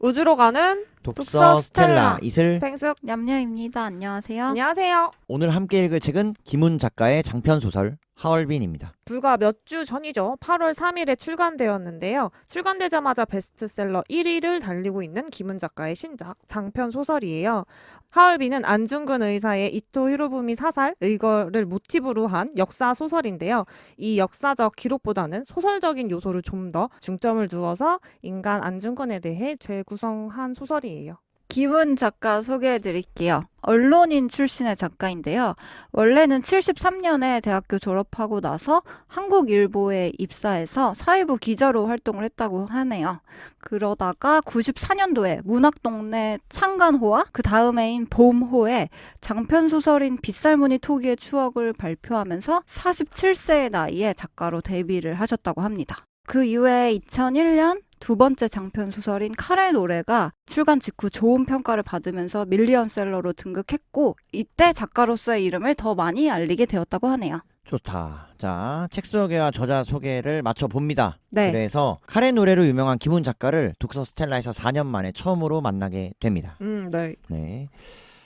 우주로 가는 독서 스텔라 이슬. 펭숙. 냠냠입니다. 안녕하세요. 안녕하세요. 오늘 함께 읽을 책은 김훈 작가의 장편소설 하얼빈입니다. 불과 몇 주 전이죠. 8월 3일에 출간되었는데요. 출간되자마자 베스트셀러 1위를 달리고 있는 김훈 작가의 신작 장편 소설이에요. 하얼빈은 안중근 의사의 이토 히로부미 사살 이거를 모티브로 한 역사 소설인데요. 이 역사적 기록보다는 소설적인 요소를 좀 더 중점을 두어서 인간 안중근에 대해 재구성한 소설이에요. 김훈 작가 소개해 드릴게요. 언론인 출신의 작가인데요. 원래는 73년에 대학교 졸업하고 나서 한국일보에 입사해서 사회부 기자로 활동을 했다고 하네요. 그러다가 94년도에 문학동네 창간호와 그 다음해인 봄호에 장편소설인 빗살무늬 토기의 추억을 발표하면서 47세의 나이에 작가로 데뷔를 하셨다고 합니다. 그 이후에 2001년 두 번째 장편 소설인 칼의 노래가 출간 직후 좋은 평가를 받으면서 밀리언셀러로 등극했고 이때 작가로서의 이름을 더 많이 알리게 되었다고 하네요. 좋다. 자, 책 소개와 저자 소개를 맞춰봅니다. 네. 그래서 칼의 노래로 유명한 김훈 작가를 독서 스텔라에서 4년 만에 처음으로 만나게 됩니다. 네. 네.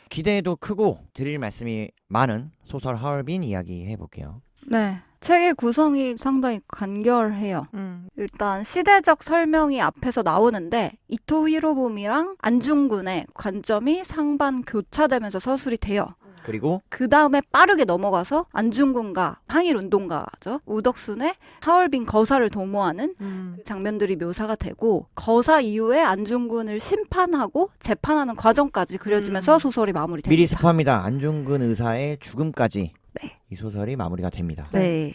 기대도 크고 드릴 말씀이 많은 소설 하얼빈 이야기 해볼게요. 네. 책의 구성이 상당히 간결해요. 일단 시대적 설명이 앞에서 나오는데 이토 히로부미랑 안중근의 관점이 상반 교차되면서 서술이 돼요. 그리고 그 다음에 빠르게 넘어가서 안중근과 항일운동가죠. 우덕순의 하얼빈 거사를 도모하는 장면들이 묘사가 되고 거사 이후에 안중근을 심판하고 재판하는 과정까지 그려지면서 소설이 마무리됩니다. 미리 스포합니다. 안중근 의사의 죽음까지 네. 이 소설이 마무리가 됩니다. 네.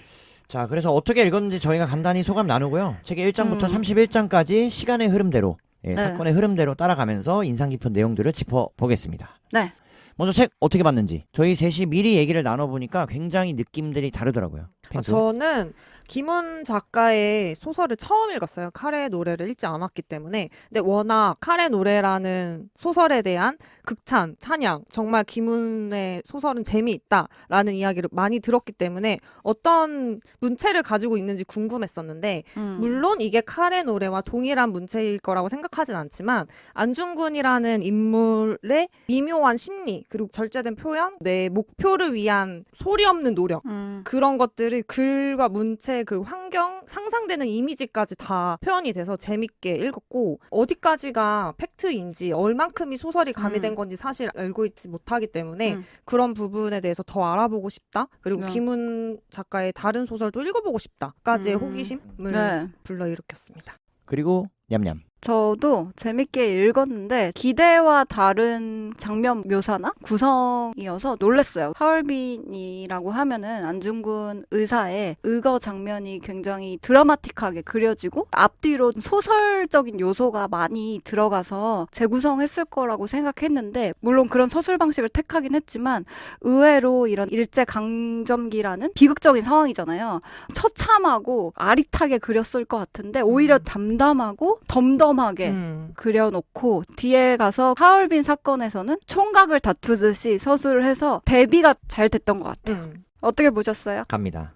자, 그래서 어떻게 읽었는지 저희가 간단히 소감 나누고요. 책의 1장부터 31장까지 시간의 흐름대로, 네. 사건의 흐름대로 따라가면서 인상 깊은 내용들을 짚어보겠습니다. 네. 먼저 책 어떻게 봤는지 저희 셋이 미리 얘기를 나눠보니까 굉장히 느낌들이 다르더라고요. 펭수? 저는 김훈 작가의 소설을 처음 읽었어요. 칼의 노래를 읽지 않았기 때문에. 근데 워낙 칼의 노래라는 소설에 대한 극찬, 찬양, 정말 김훈의 소설은 재미있다라는 이야기를 많이 들었기 때문에 어떤 문체를 가지고 있는지 궁금했었는데 물론 이게 칼의 노래와 동일한 문체일 거라고 생각하진 않지만 안중근이라는 인물의 미묘한 심리 그리고 절제된 표현, 내 목표를 위한 소리 없는 노력 그런 것들을 글과 문체 그 환경, 상상되는 이미지까지 다 표현이 돼서 재밌게 읽었고 어디까지가 팩트인지 얼만큼이 소설이 가미된 건지 사실 알고 있지 못하기 때문에 그런 부분에 대해서 더 알아보고 싶다. 그리고 김훈 작가의 다른 소설도 읽어보고 싶다까지의 호기심을 네. 불러일으켰습니다. 그리고 냠냠. 저도 재밌게 읽었는데 기대와 다른 장면 묘사나 구성이어서 놀랐어요. 하얼빈이라고 하면은 안중근 의사의 의거 장면이 굉장히 드라마틱하게 그려지고 앞뒤로 소설적인 요소가 많이 들어가서 재구성했을 거라고 생각했는데 물론 그런 서술 방식을 택하긴 했지만 의외로 이런 일제강점기라는 비극적인 상황이잖아요. 처참하고 아릿하게 그렸을 것 같은데 오히려 담담하고 덤덤하게 그려놓고 뒤에 가서 하얼빈 사건에서는 총각을 다투듯이 서술을 해서 대비가 잘 됐던 것 같아요. 어떻게 보셨어요? 갑니다.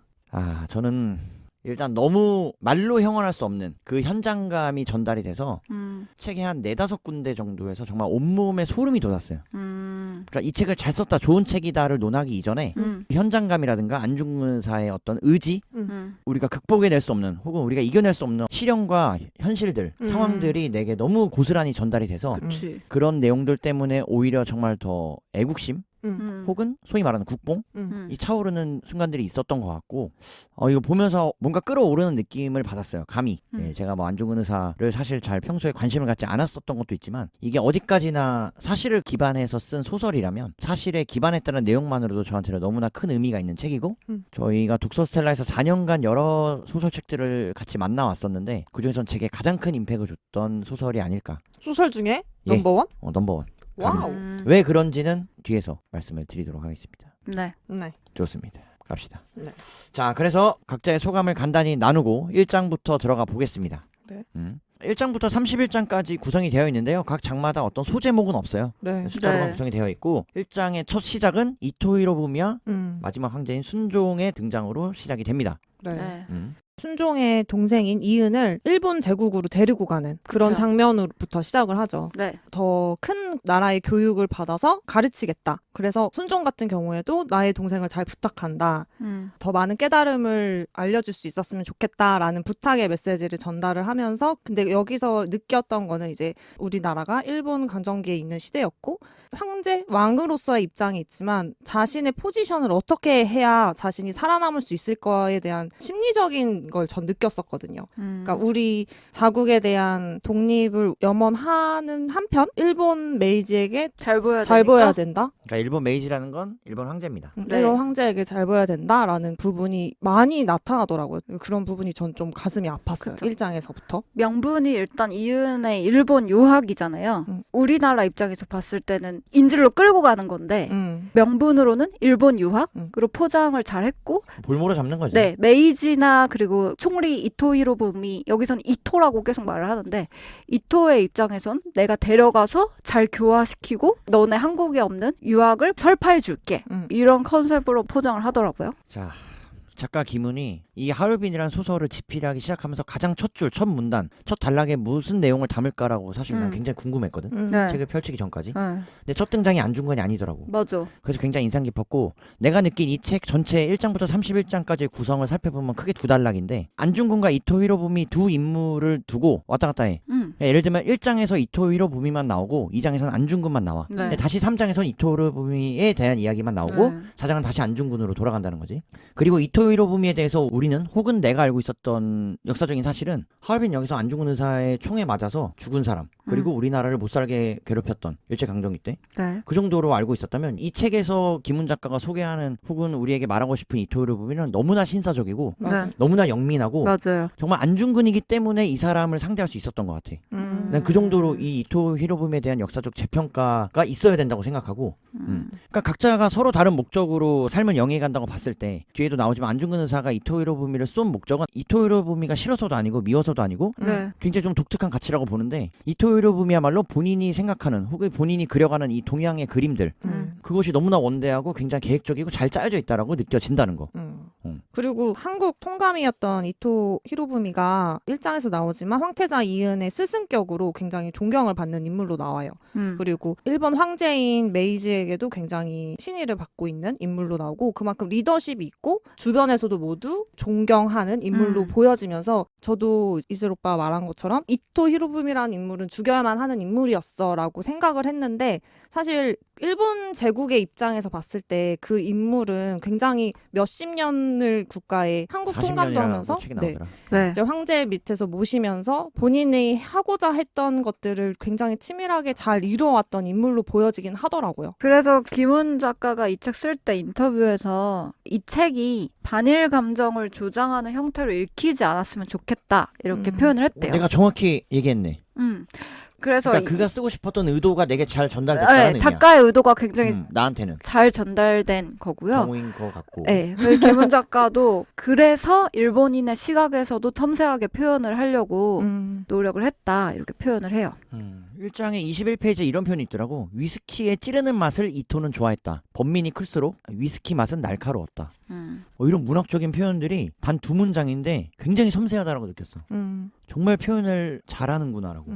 저는 일단 너무 말로 형언할 수 없는 그 현장감이 전달이 돼서 책이 한 4-5군데 정도에서 정말 온몸에 소름이 돋았어요. 그러니까 이 책을 잘 썼다, 좋은 책이다를 논하기 이전에 현장감이라든가 안중근사의 어떤 의지, 우리가 극복해낼 수 없는 혹은 우리가 이겨낼 수 없는 시련과 현실들, 상황들이 내게 너무 고스란히 전달이 돼서 그치. 그런 내용들 때문에 오히려 정말 더 애국심? 혹은 소위 말하는 국뽕? 이 차오르는 순간들이 있었던 것 같고 이거 보면서 뭔가 끌어오르는 느낌을 받았어요. 감히. 제가 뭐 안중근 의사를 사실 잘 평소에 관심을 갖지 않았었던 것도 있지만 이게 어디까지나 사실을 기반해서 쓴 소설이라면 사실에 기반했다는 내용만으로도 저한테는 너무나 큰 의미가 있는 책이고 저희가 독서 스텔라에서 4년간 여러 소설책들을 같이 만나왔었는데 그중에선 제게 가장 큰 임팩을 줬던 소설이 아닐까. 소설 중에 예. 넘버원? 넘버원. 와우. 왜 그런지는 뒤에서 말씀을 드리도록 하겠습니다. 네. 네. 좋습니다. 갑시다. 네. 자, 그래서 각자의 소감을 간단히 나누고 1장부터 들어가 보겠습니다. 네. 1장부터 31장까지 구성이 되어 있는데요. 각 장마다 어떤 소제목은 없어요. 네. 숫자로만 네. 구성이 되어 있고 1장의 첫 시작은 이토 히로부미와 음. 마지막 황제인 순종의 등장으로 시작이 됩니다. 네. 네. 순종의 동생인 이은을 일본 제국으로 데리고 가는 그런 그쵸. 장면으로부터 시작을 하죠. 네. 더 큰 나라의 교육을 받아서 가르치겠다. 그래서 순종 같은 경우에도 나의 동생을 잘 부탁한다. 더 많은 깨달음을 알려줄 수 있었으면 좋겠다라는 부탁의 메시지를 전달을 하면서 근데 여기서 느꼈던 거는 이제 우리나라가 일본 강점기에 있는 시대였고 황제, 왕으로서의 입장이 있지만 자신의 포지션을 어떻게 해야 자신이 살아남을 수 있을 거에 대한 심리적인 걸 전 느꼈었거든요. 그러니까 우리 자국에 대한 독립을 염원하는 한편 일본 메이지에게 잘 보여야 잘 되니까. 보여야 된다. 그러니까 일본 메이지라는 건 일본 황제입니다. 네. 일본 황제에게 잘 보여야 된다라는 부분이 많이 나타나더라고요. 그런 부분이 전 좀 가슴이 아팠어요. 그쵸. 1장에서부터. 명분이 일단 이은의 일본 유학이잖아요. 음. 우리나라 입장에서 봤을 때는 인질로 끌고 가는 건데 명분으로는 일본 유학으로 포장을 잘했고 볼모로 잡는 거지. 네, 메이지나 그리고 총리 이토 히로부미 여기선 이토라고 계속 말을 하는데 이토의 입장에선 내가 데려가서 잘 교화시키고 너네 한국에 없는 유학을 설파해 줄게. 이런 컨셉으로 포장을 하더라고요. 자, 작가 김훈이 이 하얼빈이라는 소설을 집필하기 시작하면서 가장 첫 줄, 첫 문단, 첫 단락에 무슨 내용을 담을까라고 사실 난 굉장히 궁금했거든. 네. 책을 펼치기 전까지. 네, 근데 첫 등장이 안중근이 아니더라고. 맞아. 그래서 굉장히 인상 깊었고 내가 느낀 이 책 전체 1장부터 31장까지의 구성을 살펴보면 크게 두 단락인데 안중근과 이토 히로부미 두 인물을 두고 왔다 갔다 해. 그러니까 예를 들면 1장에서 이토 히로부미만 나오고 2장에서는 안중근만 나와. 네. 근데 다시 3장에서는 이토 히로부미에 대한 이야기만 나오고 네. 4장은 다시 안중근으로 돌아간다는 거지. 그리고 이토 히로부미에 대해서 우리는 혹은 내가 알고 있었던 역사적인 사실은 하얼빈 여기서 안중근 의사의 총에 맞아서 죽은 사람 그리고 우리나라를 못 살게 괴롭혔던 일제강점기 때 네. 그 정도로 알고 있었다면 이 책에서 김훈 작가가 소개하는 혹은 우리에게 말하고 싶은 이토 히로부미는 너무나 신사적이고 네. 너무나 영민하고 맞아요. 정말 안중근이기 때문에 이 사람을 상대할 수 있었던 것 같아. 난 그 정도로 이 이토 히로부미에 대한 역사적 재평가가 있어야 된다고 생각하고 그러니까 각자가 서로 다른 목적으로 삶을 영위해간다고 봤을 때 뒤에도 나오지만 안중근 의사가 이토 히로부미를 쏜 목적은 이토 히로부미가 싫어서도 아니고 미워서도 아니고 네. 굉장히 좀 독특한 가치라고 보는데 이토 히로부미야말로 본인이 생각하는 혹은 본인이 그려가는 이 동양의 그림들 그것이 너무나 원대하고 굉장히 계획적이고 잘 짜여져 있다라고 느껴진다는 거. 그리고 한국 통감이었던 이토 히로부미가 1장에서 나오지만 황태자 이은의 스승격으로 굉장히 존경을 받는 인물로 나와요. 그리고 일본 황제인 메이지에게도 굉장히 신의를 받고 있는 인물로 나오고 그만큼 리더십이 있고 주변에서도 모두 존경하는 인물로 보여지면서 저도 이슬 오빠가 말한 것처럼 이토 히로부미라는 인물은 죽여야만 하는 인물이었어라고 생각을 했는데 사실 일본 제국의 입장에서 봤을 때 그 인물은 굉장히 몇십 년을 국가에 한국 통감도 40년이라고 하면서 책이 나오더라. 네. 이제 황제 밑에서 모시면서 본인이 하고자 했던 것들을 굉장히 치밀하게 잘 이루어왔던 인물로 보여지긴 하더라고요. 그래서 김훈 작가가 이 책 쓸 때 인터뷰에서 이 책이 반일 감정을 조장하는 형태로 읽히지 않았으면 좋겠다 이렇게 표현을 했대요. 내가 정확히 얘기했네. 그래서 그러니까 그가 쓰고 싶었던 의도가 내게 잘 전달됐다는 네, 의미야. 작가의 의도가 굉장히 나한테는 잘 전달된 거고요. 경우인 것 같고. 네, 그 김훈 작가도 그래서 일본인의 시각에서도 섬세하게 표현을 하려고 노력을 했다 이렇게 표현을 해요. 1장에 21페이지에 이런 표현이 있더라고. 위스키의 찌르는 맛을 이토는 좋아했다. 번민이 클수록 위스키 맛은 날카로웠다. 이런 문학적인 표현들이 단 두 문장인데 굉장히 섬세하다라고 느꼈어. 정말 표현을 잘하는구나라고.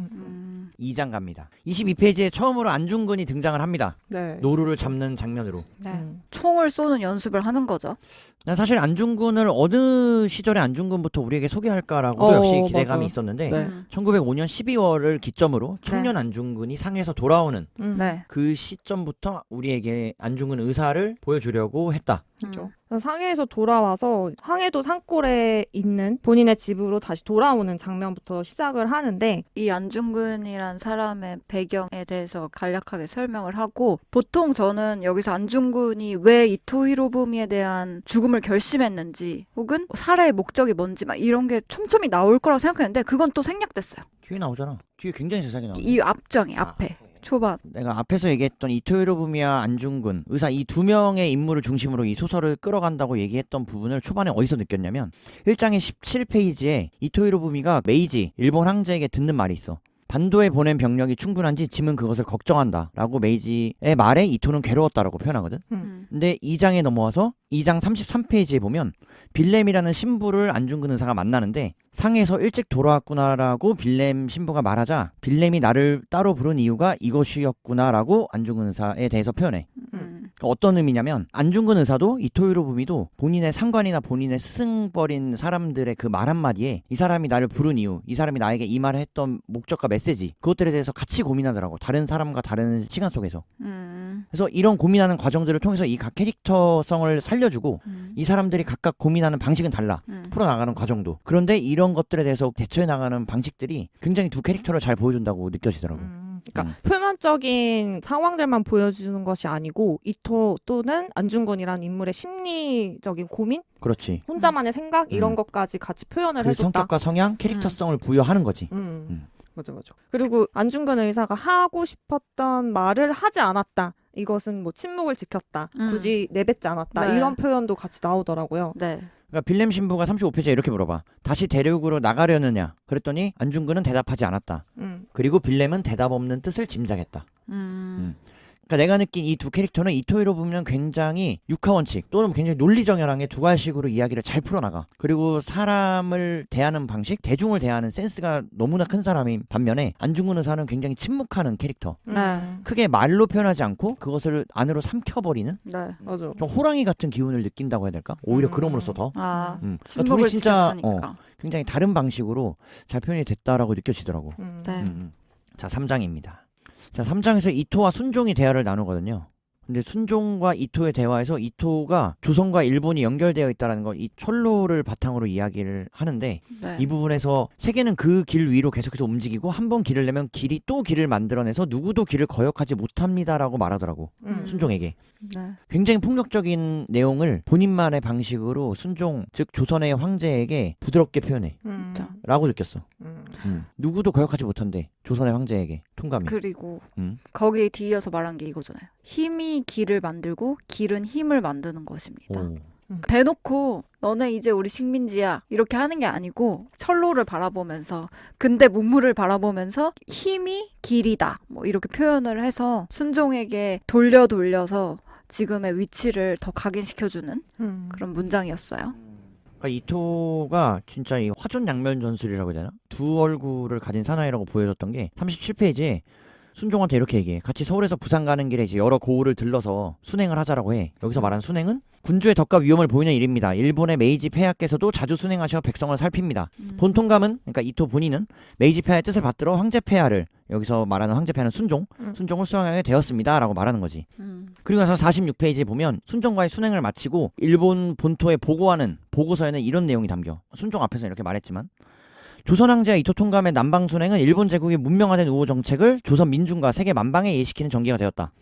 2장 갑니다. 22페이지에 처음으로 안중근이 등장을 합니다. 네. 노루를 잡는 장면으로. 네. 총을 쏘는 연습을 하는 거죠. 난 사실 안중근을 어느 시절의 안중근부터 우리에게 소개할까라고 역시 기대감이 맞아. 있었는데 네. 1905년 12월을 기점으로 청년 안중근이 상해에서 돌아오는 네. 그 시점부터 우리에게 안중근 의사를 보여주려고 했다. 그렇죠. 상해에서 돌아와서 황해도 산골에 있는 본인의 집으로 다시 돌아오는 장면부터 시작을 하는데 이 안중근이란 사람의 배경에 대해서 간략하게 설명을 하고 보통 저는 여기서 안중근이 왜 이토 히로부미에 대한 죽음을 결심했는지 혹은 살해의 목적이 뭔지 막 이런 게 촘촘히 나올 거라고 생각했는데 그건 또 생략됐어요. 뒤에 나오잖아. 뒤에 굉장히 세상에 나오네. 이 앞정이 앞에 초반. 내가 앞에서 얘기했던 이토 히로부미와 안중근 의사 이 두 명의 인물을 중심으로 이 소설을 끌어간다고 얘기했던 부분을 초반에 어디서 느꼈냐면 1장의 17페이지에 이토 히로부미가 메이지 일본 황제에게 듣는 말이 있어. 반도에 보낸 병력이 충분한지 짐은 그것을 걱정한다 라고 메이지의 말에 이토는 괴로웠다라고 표현하거든. 근데 2장에 넘어와서 2장 33페이지에 보면 빌렘이라는 신부를 안중근 의사가 만나는데 상에서 일찍 돌아왔구나라고 빌렘 신부가 말하자 빌렘이 나를 따로 부른 이유가 이것이었구나라고 안중근 의사에 대해서 표현해. 그러니까 어떤 의미냐면 안중근 의사도 이토 히로부미도 본인의 상관이나 본인의 스승뻘인 사람들의 그 말 한마디에 이 사람이 나를 부른 이유, 이 사람이 나에게 이 말을 했던 목적과 메시지, 그것들에 대해서 같이 고민하더라고. 다른 사람과 다른 시간 속에서. 그래서 이런 고민하는 과정들을 통해서 이 각 캐릭터성을 살려주고 이 사람들이 각각 고민하는 방식은 달라. 풀어나가는 과정도. 그런데 이런 것들에 대해서 대처해 나가는 방식들이 굉장히 두 캐릭터를 잘 보여준다고 느껴지더라고. 그러니까 표면적인 상황들만 보여주는 것이 아니고 이토 또는 안중근이라는 인물의 심리적인 고민? 그렇지. 혼자만의 생각? 이런 것까지 같이 표현을 그 해줬다. 성격과 성향, 캐릭터성을 부여하는 거지. 맞아. 그리고 안중근 의사가 하고 싶었던 말을 하지 않았다. 이것은 뭐 침묵을 지켰다. 굳이 내뱉지 않았다. 네. 이런 표현도 같이 나오더라고요. 네. 그러니까 빌렘 신부가 35페이지에 이렇게 물어봐. 다시 대륙으로 나가려느냐? 그랬더니 안중근은 대답하지 않았다. 그리고 빌렘은 대답 없는 뜻을 짐작했다. 그러니까 내가 느낀 이 두 캐릭터는 이토이로 보면 굉장히 육하원칙 또는 굉장히 논리정연하게 두 가지식으로 이야기를 잘 풀어나가. 그리고 사람을 대하는 방식, 대중을 대하는 센스가 너무나 큰 사람인 반면에 안중근 의사는 굉장히 침묵하는 캐릭터. 네. 크게 말로 표현하지 않고 그것을 안으로 삼켜버리는 네. 맞아. 좀 호랑이 같은 기운을 느낀다고 해야 될까? 오히려 그럼으로써 더. 아, 그러니까 침묵을 둘이 진짜 지켰으니까. 굉장히 다른 방식으로 잘 표현이 됐다라고 느껴지더라고. 네. 자, 3장입니다. 자, 3장에서 이토와 순종이 대화를 나누거든요. 근데 순종과 이토의 대화에서 이토가 조선과 일본이 연결되어 있다는 걸 이 철로를 바탕으로 이야기를 하는데 네. 이 부분에서 세계는 그 길 위로 계속해서 움직이고 한 번 길을 내면 길이 또 길을 만들어내서 누구도 길을 거역하지 못합니다라고 말하더라고. 순종에게. 네. 굉장히 폭력적인 내용을 본인만의 방식으로 순종, 즉 조선의 황제에게 부드럽게 표현해 진짜. 라고 느꼈어. 누구도 거역하지 못한대. 조선의 황제에게 통감이. 그리고 거기에 거기에 뒤이어서 말한 게 이거잖아요. 힘이 길을 만들고 길은 힘을 만드는 것입니다. 오. 대놓고 너네 이제 우리 식민지야 이렇게 하는 게 아니고 철로를 바라보면서 근대 문물을 바라보면서 힘이 길이다 뭐 이렇게 표현을 해서 순종에게 돌려서 지금의 위치를 더 각인시켜주는 그런 문장이었어요. 그러니까 이토가 진짜 이 화존양면 전술이라고 해야 되나? 두 얼굴을 가진 사나이라고 보여줬던 게 37페이지에 순종한테 이렇게 얘기해. 같이 서울에서 부산 가는 길에 이제 여러 고을을 들러서 순행을 하자라고 해. 여기서 말하는 순행은 군주의 덕과 위험을 보이는 일입니다. 일본의 메이지 폐하께서도 자주 순행하셔 백성을 살핍니다. 본통감은, 그러니까 이토 본인은 메이지 폐하의 뜻을 받들어 황제 폐하를, 여기서 말하는 황제 폐하는 순종을 수행하게 되었습니다 라고 말하는 거지. 그리고 나서 46페이지에 보면 순종과의 순행을 마치고 일본 본토에 보고하는 보고서에는 이런 내용이 담겨. 순종 앞에서 이렇게 말했지만 조선 황제와 이토 통감의 남방 순행은 일본 제국의 문명화된 우호 정책을 조선 민중과 세계 만방에 예시키는 전개가 되었다.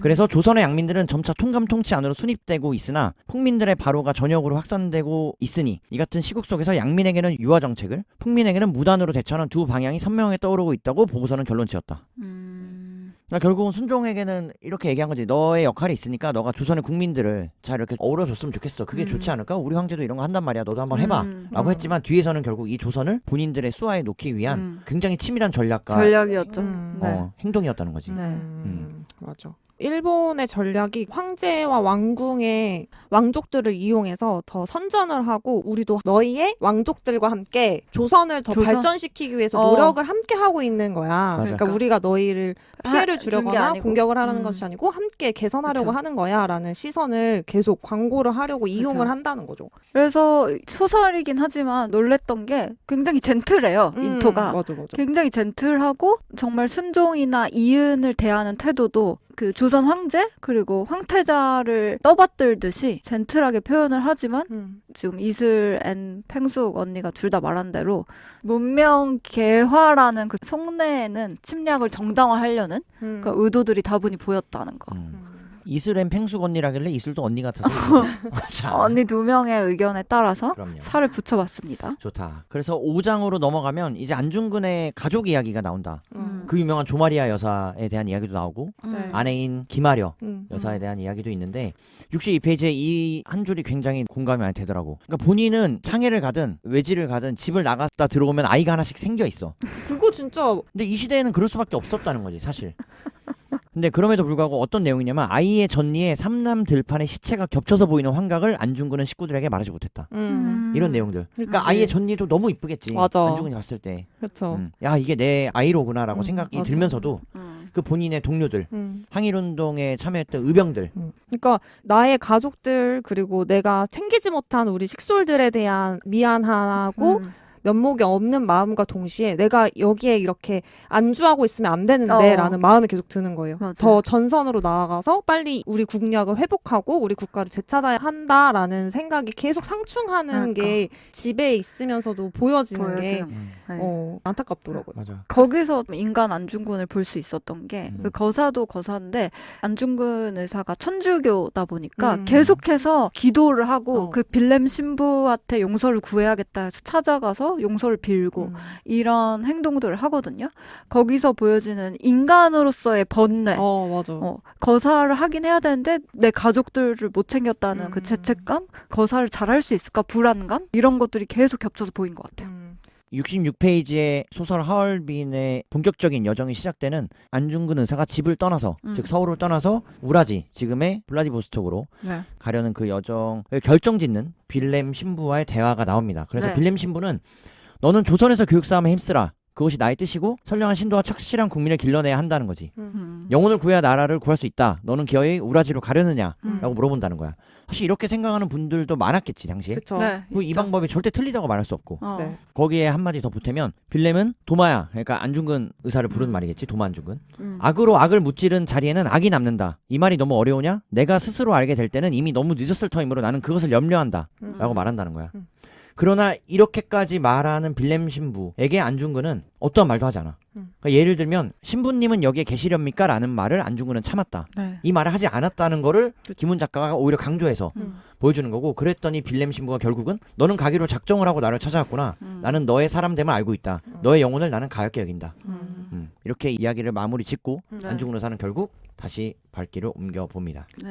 그래서 조선의 양민들은 점차 통감 통치 안으로 수립되고 있으나 풍민들의 바로가 전역으로 확산되고 있으니 이 같은 시국 속에서 양민에게는 유화 정책을, 풍민에게는 무단으로 대처하는 두 방향이 선명하게 떠오르고 있다고 보고서는 결론 지었다. 그러니까 결국은 순종에게는 이렇게 얘기한 거지. 너의 역할이 있으니까 너가 조선의 국민들을 잘 이렇게 어우러줬으면 좋겠어. 그게 좋지 않을까? 우리 황제도 이런 거 한단 말이야. 너도 한번 해봐. 라고 했지만 뒤에서는 결국 이 조선을 본인들의 수하에 놓기 위한 굉장히 치밀한 전략이었죠. 네. 행동이었다는 거지. 네. 맞아. 일본의 전략이 황제와 왕궁의 왕족들을 이용해서 더 선전을 하고 우리도 너희의 왕족들과 함께 조선을 더 발전시키기 위해서 노력을 함께 하고 있는 거야. 그러니까 우리가 너희를 피해를 주려거나 공격을 하려는 것이 아니고 함께 개선하려고 그쵸. 하는 거야 라는 시선을 계속 광고를 하려고 이용을 한다는 거죠. 그래서 소설이긴 하지만 놀랬던 게 굉장히 젠틀해요. 이토가. 맞아. 굉장히 젠틀하고 정말 순종이나 이은을 대하는 태도도 그 조선 황제 그리고 황태자를 떠받들듯이 젠틀하게 표현을 하지만 지금 이슬 앤 팽숙 언니가 둘 다 말한 대로 문명 개화라는 그 속내에는 침략을 정당화하려는 그 의도들이 다분히 보였다는 거. 이슬 앤 팽숙 언니라길래 이슬도 언니 같아서 자. 언니 두 명의 의견에 따라서 그럼요. 살을 붙여봤습니다. 좋다. 그래서 5장으로 넘어가면 이제 안중근의 가족 이야기가 나온다. 그 유명한 조마리아 여사에 대한 이야기도 나오고 아내인 김아려 여사에 대한 이야기도 있는데 62페이지에 이 한 줄이 굉장히 공감이 많이 되더라고. 그러니까 본인은 상해를 가든 외지를 가든 집을 나갔다 들어오면 아이가 하나씩 생겨 있어. 그거 이거 진짜 근데 이 시대에는 그럴 수밖에 없었다는 거지 사실. 근데 그럼에도 불구하고 어떤 내용이냐면 아이의 전리에 삼남 들판의 시체가 겹쳐서 보이는 환각을 안중근은 식구들에게 말하지 못했다. 이런 내용들. 그러니까 그치. 아이의 전리도 너무 이쁘겠지. 맞아. 안중근이 봤을 때. 그렇죠. 야 이게 내 아이로구나라고 생각이 맞아. 들면서도 그 본인의 동료들, 항일운동에 참여했던 의병들. 그러니까 나의 가족들 그리고 내가 챙기지 못한 우리 식솔들에 대한 미안하고 면목이 없는 마음과 동시에 내가 여기에 이렇게 안주하고 있으면 안 되는데 라는 마음이 계속 드는 거예요. 맞아요. 더 전선으로 나아가서 빨리 우리 국력을 회복하고 우리 국가를 되찾아야 한다라는 생각이 계속 상충하는 게 집에 있으면서도 보여지는 게 네. 안타깝더라고요. 맞아. 거기서 인간 안중근을 볼 수 있었던 게 그 거사도 거사인데 안중근 의사가 천주교다 보니까 계속해서 기도를 하고 그 빌렘 신부한테 용서를 구해야겠다 해서 찾아가서 용서를 빌고 이런 행동들을 하거든요. 거기서 보여지는 인간으로서의 번뇌. 맞아. 거사를 하긴 해야 되는데 내 가족들을 못 챙겼다는 그 죄책감, 거사를 잘할 수 있을까 불안감 이런 것들이 계속 겹쳐서 보인 것 같아요. 66페이지의 소설 하얼빈의 본격적인 여정이 시작되는 안중근 의사가 집을 떠나서 즉 서울을 떠나서 우라지 지금의 블라디보스톡으로 네. 가려는 그 여정을 결정짓는 빌렘 신부와의 대화가 나옵니다. 그래서 네. 빌렘 신부는 너는 조선에서 교육싸움에 힘쓰라. 그것이 나의 뜻이고 선량한 신도와 착실한 국민을 길러내야 한다는 거지. 영혼을 구해야 나라를 구할 수 있다. 너는 기어이 우라지로 가려느냐? 라고 물어본다는 거야. 사실 이렇게 생각하는 분들도 많았겠지 당시에. 그쵸. 네. 그리고 이 방법이 절대 틀리다고 말할 수 없고. 네. 거기에 한마디 더 보태면 빌렘은 도마야. 그러니까 안중근 의사를 부른 말이겠지. 도마 안중근. 악으로 악을 무찌른 자리에는 악이 남는다. 이 말이 너무 어려우냐? 내가 스스로 알게 될 때는 이미 너무 늦었을 터이므로 나는 그것을 염려한다. 라고 말한다는 거야. 그러나 이렇게까지 말하는 빌렘 신부에게 안중근은 어떠한 말도 하지 않아. 그러니까 예를 들면 신부님은 여기에 계시렵니까? 라는 말을 안중근은 참았다. 네. 이 말을 하지 않았다는 거를 김훈 작가가 오히려 강조해서 보여주는 거고 그랬더니 빌렘 신부가 결국은 너는 가기로 작정을 하고 나를 찾아왔구나. 나는 너의 사람됨을 알고 있다. 너의 영혼을 나는 가볍게 여긴다. 이렇게 이야기를 마무리 짓고 네. 안중근 의사는 결국 다시 발길을 옮겨봅니다. 네.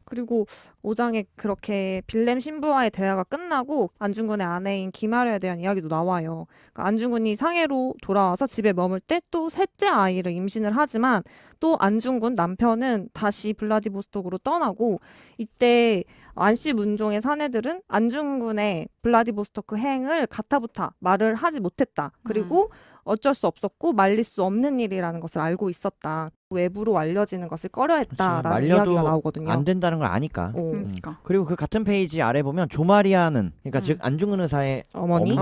그리고 5장에 그렇게 빌렘 신부와의 대화가 끝나고 안중근의 아내인 김아려에 대한 이야기도 나와요. 그러니까 안중근이 상해로 돌아와서 집에 머물 때 또 셋째 아이를 임신을 하지만 또 안중근 남편은 다시 블라디보스톡으로 떠나고 이때 안씨 문종의 사내들은 안중근의 블라디보스토크 행을 가타부타 말을 하지 못했다. 그리고 어쩔 수 없었고 말릴 수 없는 일이라는 것을 알고 있었다. 외부로 알려지는 것을 꺼려했다라는 말려도 이야기가 나오거든요. 안 된다는 걸 아니까. 그러니까. 그리고 그 같은 페이지 아래 보면 조마리아는 그러니까 즉 안중근 의사의 어머니?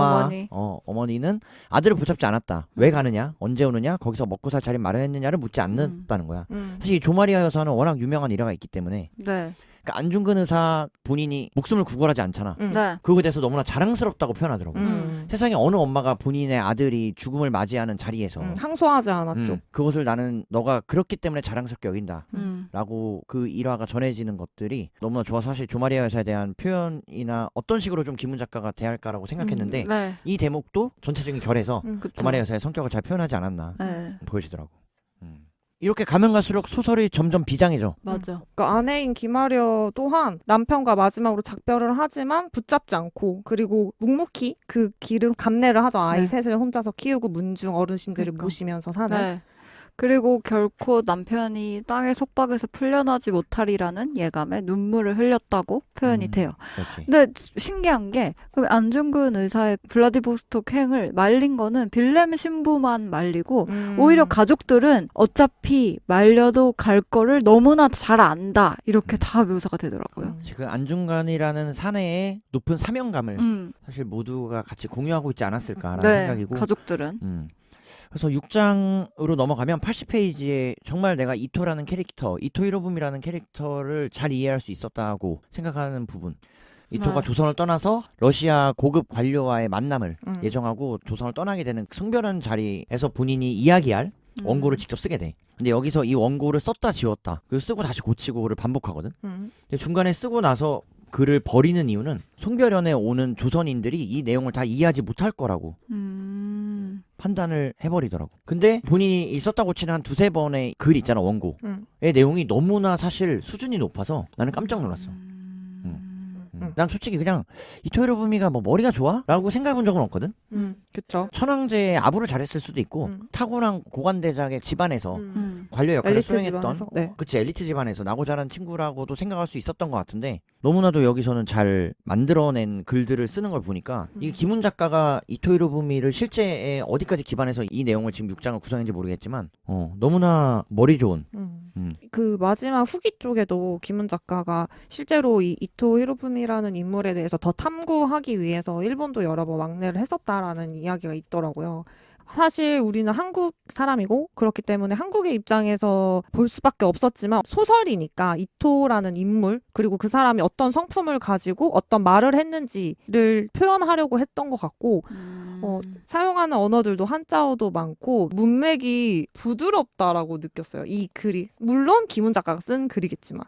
어머니는 아들을 붙잡지 않았다. 왜 가느냐? 언제 오느냐? 거기서 먹고 살 자리 마련했느냐를 묻지 않는다는 거야. 사실 이 조마리아 여사는 워낙 유명한 일화가 있기 때문에 네. 그러니까 안중근 의사 본인이 목숨을 구걸하지 않잖아. 네. 그거에 대해서 너무나 자랑스럽다고 표현하더라고. 세상에 어느 엄마가 본인의 아들이 죽음을 맞이하는 자리에서 항소하지 않았죠. 그것을 나는 너가 그렇기 때문에 자랑스럽게 여긴다. 음. 라고 그 일화가 전해지는 것들이 너무나 좋아서 사실 조마리아 여사에 대한 표현이나 어떤 식으로 좀 김훈 작가가 대할까라고 생각했는데 네. 이 대목도 전체적인 결에서 그쵸. 조마리아 여사의 성격을 잘 표현하지 않았나 네. 보여지더라고. 이렇게 가면 갈수록 소설이 점점 비장해져. 맞아. 그러니까 아내인 김아려 또한 남편과 마지막으로 작별을 하지만 붙잡지 않고 그리고 묵묵히 그 길을 감내를 하죠. 아이 네. 셋을 혼자서 키우고 문중 어르신들을 그러니까. 모시면서 사는. 네. 그리고 결코 남편이 땅의 속박에서 풀려나지 못하리라는 예감에 눈물을 흘렸다고 표현이 돼요. 그렇지. 근데 신기한 게 그 안중근 의사의 블라디보스톡 행을 말린 거는 빌렘 신부만 말리고 오히려 가족들은 어차피 말려도 갈 거를 너무나 잘 안다 이렇게 다 묘사가 되더라고요. 그 안중근이라는 사내의 높은 사명감을 사실 모두가 같이 공유하고 있지 않았을까라는 네, 생각이고 가족들은. 그래서 6장으로 넘어가면 80페이지에 정말 내가 이토라는 캐릭터, 이토 히로부미라는 캐릭터를 잘 이해할 수 있었다고 생각하는 부분. 이토가 네. 조선을 떠나서 러시아 고급 관료와의 만남을 예정하고 조선을 떠나게 되는 성별한 자리에서 본인이 이야기할 원고를 직접 쓰게 돼. 근데 여기서 이 원고를 썼다 지웠다. 그 쓰고 다시 고치고 그를 반복하거든. 근데 중간에 쓰고 나서 글을 버리는 이유는 송별연에 오는 조선인들이 이 내용을 다 이해하지 못할 거라고 판단을 해버리더라고. 근데 본인이 이 썼다 고치는 한 두세 번의 글 있잖아, 원고의 내용이 너무나 사실 수준이 높아서 나는 깜짝 놀랐어. 난 솔직히 그냥 이토 히로부미가 뭐 머리가 좋아? 라고 생각해본 적은 없거든. 그쵸. 천황제의 아부를 잘했을 수도 있고 타고난 고관대작의 집안에서 관료 역할을 엘리트 수행했던 집안에서, 네. 그치 엘리트 집안에서 나고 자란 친구라고도 생각할 수 있었던 것 같은데 너무나도 여기서는 잘 만들어낸 글들을 쓰는 걸 보니까 이게 김훈 작가가 이토 히로부미를 실제에 어디까지 기반해서 이 내용을 지금 6장을 구성했는지 모르겠지만 너무나 머리 좋은 그 마지막 후기 쪽에도 김훈 작가가 실제로 이 이토 히로부미라는 인물에 대해서 더 탐구하기 위해서 일본도 여러 번 왕래를 했었다라는 이야기가 있더라고요. 사실 우리는 한국 사람이고 그렇기 때문에 한국의 입장에서 볼 수밖에 없었지만 소설이니까 이토라는 인물 그리고 그 사람이 어떤 성품을 가지고 어떤 말을 했는지를 표현하려고 했던 것 같고 사용하는 언어들도 한자어도 많고 문맥이 부드럽다라고 느꼈어요. 이 글이 물론 김훈 작가가 쓴 글이겠지만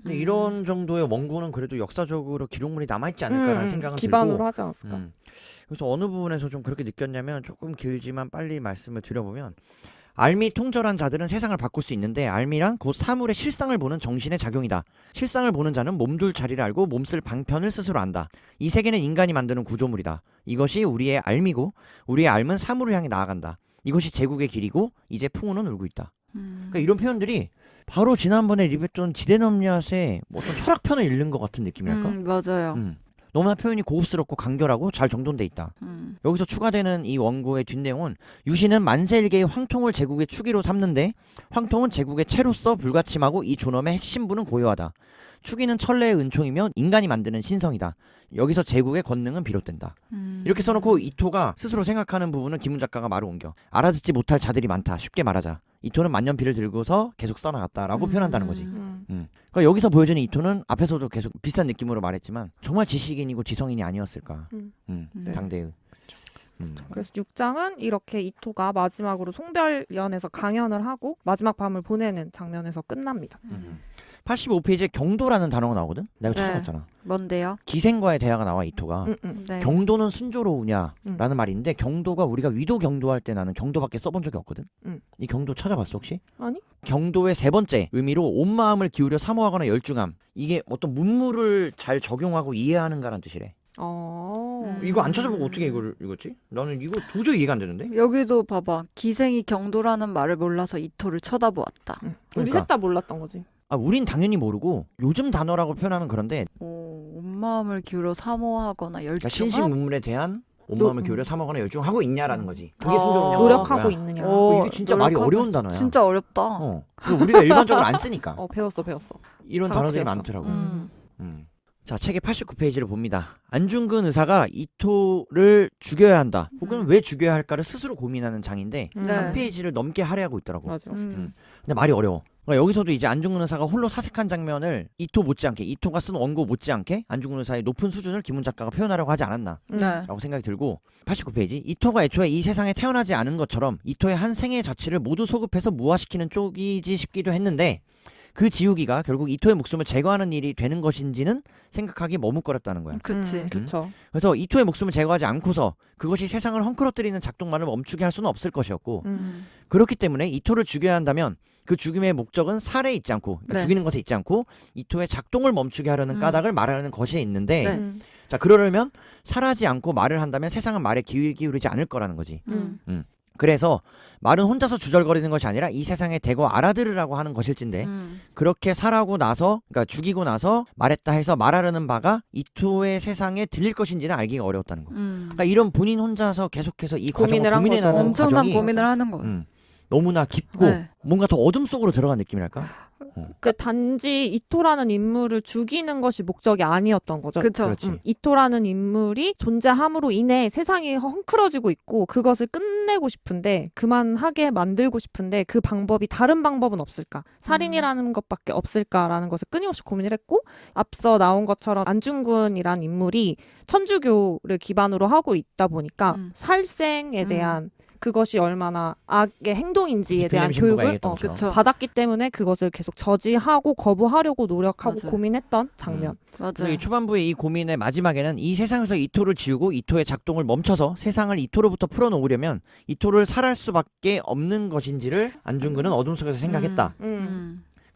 근데 이런 정도의 원고는 그래도 역사적으로 기록물이 남아있지 않을까라는 생각은 기반으로 들고 하지 않았을까. 그래서 어느 부분에서 좀 그렇게 느꼈냐면 조금 길지만 빨리 말씀을 드려보면 알미 통절한 자들은 세상을 바꿀 수 있는데 알미란 곧 사물의 실상을 보는 정신의 작용이다. 실상을 보는 자는 몸둘 자리를 알고 몸쓸 방편을 스스로 안다. 이 세계는 인간이 만드는 구조물이다. 이것이 우리의 알미고 우리의 알은 사물을 향해 나아간다. 이것이 제국의 길이고 이제 풍우는 울고 있다. 그러니까 이런 표현들이 바로 지난번에 리뷰했던 지대넘리앗의 어떤 철학편을 읽는 것 같은 느낌이랄까? 맞아요. 너무나 표현이 고급스럽고 간결하고 잘 정돈돼 있다. 여기서 추가되는 이 원고의 뒷내용은 유신은 만세일계의 황통을 제국의 축이로 삼는데 황통은 제국의 채로서 불가침하고 이 존엄의 핵심부는 고요하다. 축이는 천례의 은총이며 인간이 만드는 신성이다. 여기서 제국의 권능은 비롯된다. 이렇게 써놓고 이토가 스스로 생각하는 부분을 김훈 작가가 말을 옮겨. 알아듣지 못할 자들이 많다. 쉽게 말하자. 이토는 만년필을 들고서 계속 써나갔다라고 표현한다는 거지. 그러니까 여기서 보여주는 이토는 앞에서도 계속 비슷한 느낌으로 말했지만 정말 지식인이고 지성인이 아니었을까. 네. 당대의. 그래서 6장은 이렇게 이토가 마지막으로 송별연에서 강연을 하고 마지막 밤을 보내는 장면에서 끝납니다. 85페이지에 경도라는 단어가 나오거든? 내가 네. 찾아봤잖아. 뭔데요? 기생과의 대화가 나와 이토가. 네. 경도는 순조로우냐라는 말이 있는데 경도가 우리가 위도 경도할 때 나는 경도밖에 써본 적이 없거든? 이 경도 찾아봤어 혹시? 아니? 경도의 세 번째 의미로 온 마음을 기울여 사모하거나 열중함. 이게 어떤 문물을 잘 적용하고 이해하는가라는 뜻이래. 이거 안 찾아보고 어떻게 이걸 읽었지? 나는 이거 도저히 이해가 안 되는데? 여기도 봐봐. 기생이 경도라는 말을 몰라서 이토를 쳐다보았다. 우리 그러니까. 셋 다 몰랐던 거지. 우린 당연히 모르고 요즘 단어라고 표현하면 그런데 온 마음을 기울여 사모하거나 열중함. 그러니까 신식 문물에 대한 온 마음을 기울여 사모하거나 열중하고 있냐라는 거지. 그게 아. 순조롭냐고. 노력하고 있느냐. 이게 진짜 말이 노력하고- 어려운 단어야. 진짜 어렵다. 그리고 우리가 일반적으로 안 쓰니까 배웠어. 이런 다 같이 단어들이 배웠어. 많더라고. 음. 자, 책의 89페이지를 봅니다. 안중근 의사가 이토를 죽여야 한다. 혹은 왜 죽여야 할까를 스스로 고민하는 장인데 네. 한 페이지를 넘게 할애하고 있더라고. 맞아. 근데 말이 어려워. 그러니까 여기서도 이제 안중근 의사가 홀로 사색한 장면을 이토 못지않게 이토가 쓴 원고 못지않게 안중근 의사의 높은 수준을 김훈 작가가 표현하려고 하지 않았나 네. 라고 생각이 들고 89페이지 이토가 애초에 이 세상에 태어나지 않은 것처럼 이토의 한 생의 자취를 모두 소급해서 무화시키는 쪽이지 싶기도 했는데 그 지우기가 결국 이토의 목숨을 제거하는 일이 되는 것인지는 생각하기 머뭇거렸다는 거야. 그치. 그쵸. 그래서 이토의 목숨을 제거하지 않고서 그것이 세상을 헝클어뜨리는 작동만을 멈추게 할 수는 없을 것이었고 그렇기 때문에 이토를 죽여야 한다면 그 죽임의 목적은 살에 있지 않고 그러니까 네. 죽이는 것에 있지 않고 이토의 작동을 멈추게 하려는 까닭을 말하는 것에 있는데 네. 자 그러려면 살하지 않고 말을 한다면 세상은 말에 귀 기울이지 않을 거라는 거지. 그래서 말은 혼자서 주절거리는 것이 아니라 이 세상에 대거 알아들으라고 하는 것일진데 그렇게 살하고 나서 그러니까 죽이고 나서 말했다 해서 말하려는 바가 이토의 세상에 들릴 것인지는 알기가 어려웠다는 거. 그러니까 이런 본인 혼자서 계속해서 이 과정을 고민을 한 고민해 거죠. 나가는 엄청난 과정이 고민을 하는 거. 너무나 깊고 네. 뭔가 더 어둠 속으로 들어간 느낌이랄까? 그 단지 이토라는 인물을 죽이는 것이 목적이 아니었던 거죠. 그쵸. 그렇지. 이토라는 인물이 존재함으로 인해 세상이 헝클어지고 있고 그것을 끝내고 싶은데 그만하게 만들고 싶은데 그 방법이 다른 방법은 없을까? 살인이라는 것밖에 없을까라는 것을 끊임없이 고민을 했고 앞서 나온 것처럼 안중근이란 인물이 천주교를 기반으로 하고 있다 보니까 살생에 대한 그것이 얼마나 악의 행동인지에 대한 교육을 그쵸. 받았기 때문에 그것을 계속 저지하고 거부하려고 노력하고 맞아요. 고민했던 장면. 맞아요. 이 초반부의 이 고민의 마지막에는 이 세상에서 이토를 지우고 이토의 작동을 멈춰서 세상을 이토로부터 풀어놓으려면 이토를 살할 수밖에 없는 것인지를 안중근은 어둠 속에서 생각했다.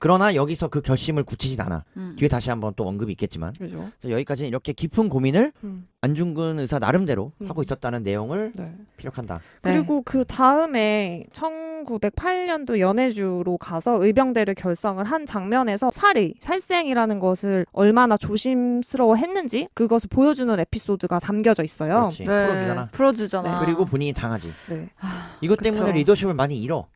그러나 여기서 그 결심을 굳히진 않아. 뒤에 다시 한번 또 언급이 있겠지만. 그죠. 그래서 여기까지는 이렇게 깊은 고민을 음. 안중근 의사 나름대로 음. 하고 있었다는 내용을 네. 피력한다. 그리고 그 다음에 1908년도 연해주로 가서 의병대를 결성을 한 장면에서 살생이라는 것을 얼마나 조심스러워 했는지 그것을 보여주는 에피소드가 담겨져 있어요. 그렇지. 풀어주잖아. 풀어주잖아. 그리고 본인이 당하지. 네. 이것 그쵸. 때문에 리더십을 많이 잃어.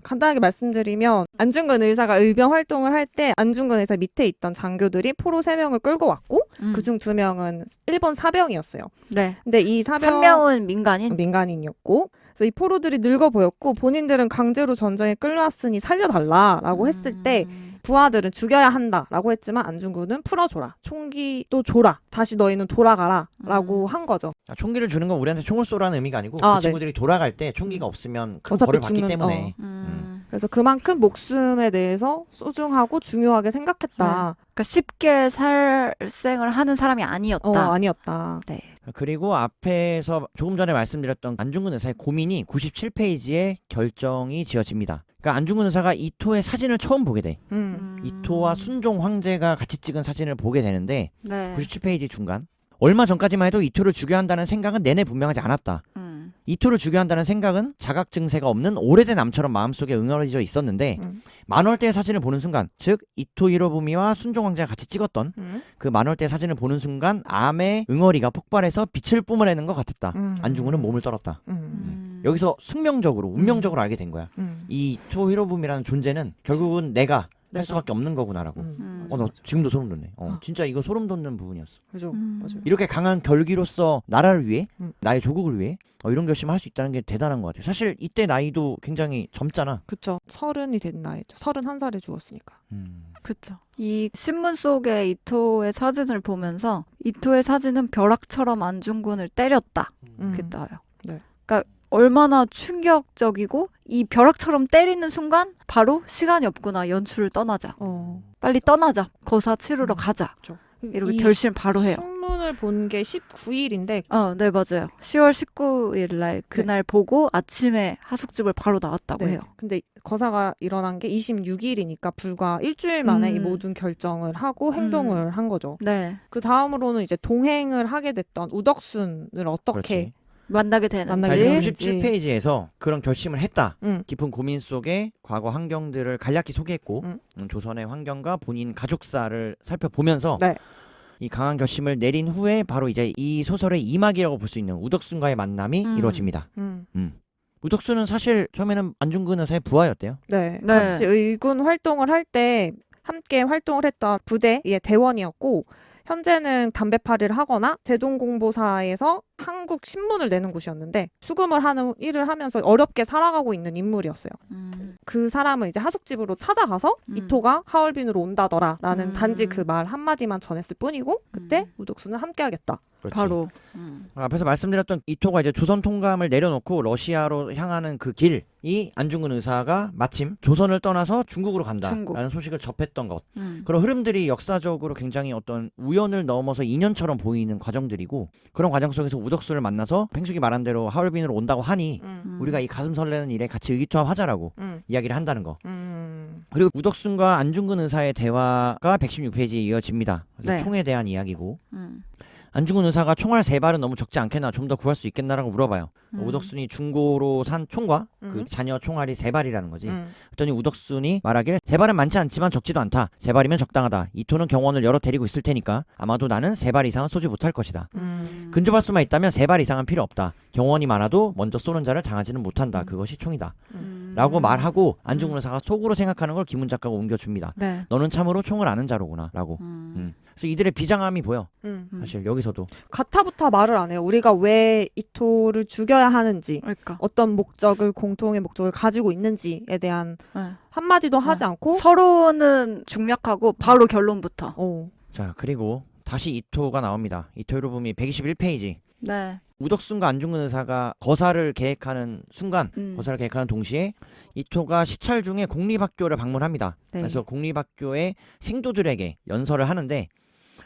간단하게 말씀드리면 안중근 의사가 의병 활동을 할 때 안중근 의사 밑에 있던 장교들이 포로 3명을 끌고 왔고 그중 2명은 일본 사병이었어요. 네. 근데 이 사병 한 명은 민간인. 민간인이었고 그래서 이 포로들이 늙어 보였고 본인들은 강제로 전쟁에 끌려왔으니 살려달라라고 했을 때 부하들은 죽여야 한다라고 했지만 안중근은 풀어줘라. 총기도 줘라. 다시 너희는 돌아가라라고 한 거죠. 총기를 주는 건 우리한테 총을 쏘라는 의미가 아니고 아, 그 네. 친구들이 돌아갈 때 총기가 없으면 큰 어차피 벌을 받기 죽는- 때문에 그래서 그만큼 목숨에 대해서 소중하고 중요하게 생각했다. 그러니까 쉽게 살생을 하는 사람이 아니었다. 아니었다. 네. 그리고 앞에서 조금 전에 말씀드렸던 안중근 의사의 고민이 97페이지에 결정이 지어집니다. 그러니까 안중근 의사가 이토의 사진을 처음 보게 돼. 이토와 순종 황제가 같이 찍은 사진을 보게 되는데 네. 97페이지 중간 얼마 전까지만 해도 이토를 죽여야 한다는 생각은 내내 분명하지 않았다. 이토를 죽여야 한다는 생각은 자각 증세가 없는 오래된 암처럼 마음속에 응어리져 있었는데 만월대의 사진을 보는 순간 즉 이토 히로부미와 순종 황제가 같이 찍었던 그 만월대의 사진을 보는 순간 암의 응어리가 폭발해서 빛을 뿜어내는 것 같았다. 안중근은 몸을 떨었다. 여기서 숙명적으로 운명적으로 알게 된 거야. 이 이토 히로부미라는 존재는 결국은 내가 할 수밖에 없는 거구나라고. 너 지금도 소름 돋네. 진짜 이거 소름 돋는 부분이었어. 그죠. 맞아요. 이렇게 강한 결기로서 나라를 위해 나의 조국을 위해 이런 결심을 할 수 있다는 게 대단한 것 같아요. 사실 이때 나이도 굉장히 젊잖아. 그쵸. 30이 된 나이죠. 31살에 죽었으니까. 그렇죠. 이 신문 속의 이토의 사진을 보면서 이토의 사진은 벼락처럼 안중근을 때렸다. 이렇게 나와요. 네. 그러니까 얼마나 충격적이고 이 벼락처럼 때리는 순간 바로 시간이 없구나. 연출을 떠나자. 빨리 떠나자. 거사 치르러 가자. 그렇죠. 이렇게 결심 바로 해요. 신문을 본 게 19일인데 네, 맞아요. 10월 19일 날 그날 보고 아침에 하숙집을 바로 나왔다고 해요. 근데 거사가 일어난 게 26일이니까 불과 일주일 만에 이 모든 결정을 하고 행동을 한 거죠. 네. 그 다음으로는 이제 동행을 하게 됐던 우덕순을 어떻게 만나게 되는지. 만나게 97페이지에서 그런 결심을 했다. 응. 깊은 고민 속에 과거 환경들을 간략히 소개했고 조선의 환경과 본인 가족사를 살펴보면서 네. 이 강한 결심을 내린 후에 바로 이제 이 소설의 이막이라고 볼 수 있는 우덕순과의 만남이 이루어집니다. 우덕순은 사실 처음에는 안중근 의사의 부하였대요. 네. 네. 같이 의군 활동을 할 때 함께 활동을 했던 부대의 대원이었고 현재는 담배파리를 하거나 대동공보사에서 한국 신문을 내는 곳이었는데 수금을 하는 일을 하면서 어렵게 살아가고 있는 인물이었어요. 그 사람을 이제 하숙집으로 찾아가서 이토가 하얼빈으로 온다더라라는 단지 그 말 한마디만 전했을 뿐이고 그때 우덕수는 함께하겠다. 그렇지. 바로. 앞에서 말씀드렸던 이토가 이제 조선 통감을 내려놓고 러시아로 향하는 그 길이 안중근 의사가 마침 조선을 떠나서 중국으로 간다라는 중국. 소식을 접했던 것. 그런 흐름들이 역사적으로 굉장히 어떤 우연을 넘어서 인연처럼 보이는 과정들이고 그런 과정 속에서 우덕수를 만나서 팽숙이 말한 대로 하얼빈으로 온다고 하니 우리가 이 가슴 설레는 일에 같이 의기투합하자라고 이야기를 한다는 거. 그리고 우덕순과 안중근 의사의 대화가 116페이지에 이어집니다. 네. 총에 대한 이야기고 안중근 의사가 총알 3발은 너무 적지 않겠나 좀 더 구할 수 있겠나라고 물어봐요. 우덕순이 중고로 산 총과 그 자녀 총알이 3발이라는 거지. 그랬더니 우덕순이 말하기를 3발은 많지 않지만 적지도 않다. 3발이면 적당하다. 이토는 경원을 여러 데리고 있을 테니까 아마도 나는 3발 이상은 쏘지 못할 것이다. 근접할 수만 있다면 3발 이상은 필요 없다. 경원이 많아도 먼저 쏘는 자를 당하지는 못한다. 그것이 총이다. 라고 말하고 안중근 의사가 속으로 생각하는 걸 김훈 작가가 옮겨줍니다. 네. 너는 참으로 총을 아는 자로구나 라고. 그래서 이들의 비장함이 보여. 사실 여기서도. 가타부타 말을 안 해요. 우리가 왜 이토를 죽여야 하는지 그러니까. 어떤 목적을 공통의 목적을 가지고 있는지에 대한 네. 한마디도 하지 네. 않고 서로는 중략하고 바로 결론부터. 자 그리고 다시 이토가 나옵니다. 이토 히로부미 121페이지. 네. 우덕순과 안중근 의사가 거사를 계획하는 순간 거사를 계획하는 동시에 이토가 시찰 중에 공립학교를 방문합니다. 네. 그래서 공립학교의 생도들에게 연설을 하는데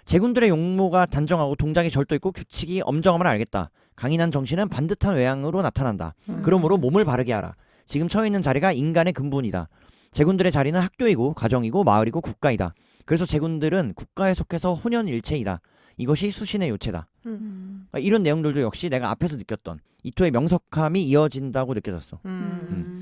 제군들의 용모가 단정하고 동작이 절도 있고 규칙이 엄정함을 알겠다. 강인한 정신은 반듯한 외양으로 나타난다. 그러므로 몸을 바르게 하라. 지금 처해 있는 자리가 인간의 근본이다. 제군들의 자리는 학교이고 가정이고 마을이고 국가이다. 그래서 제군들은 국가에 속해서 혼연일체이다. 이것이 수신의 요체다. 그러니까 이런 내용들도 역시 내가 앞에서 느꼈던 이토의 명석함이 이어진다고 느껴졌어.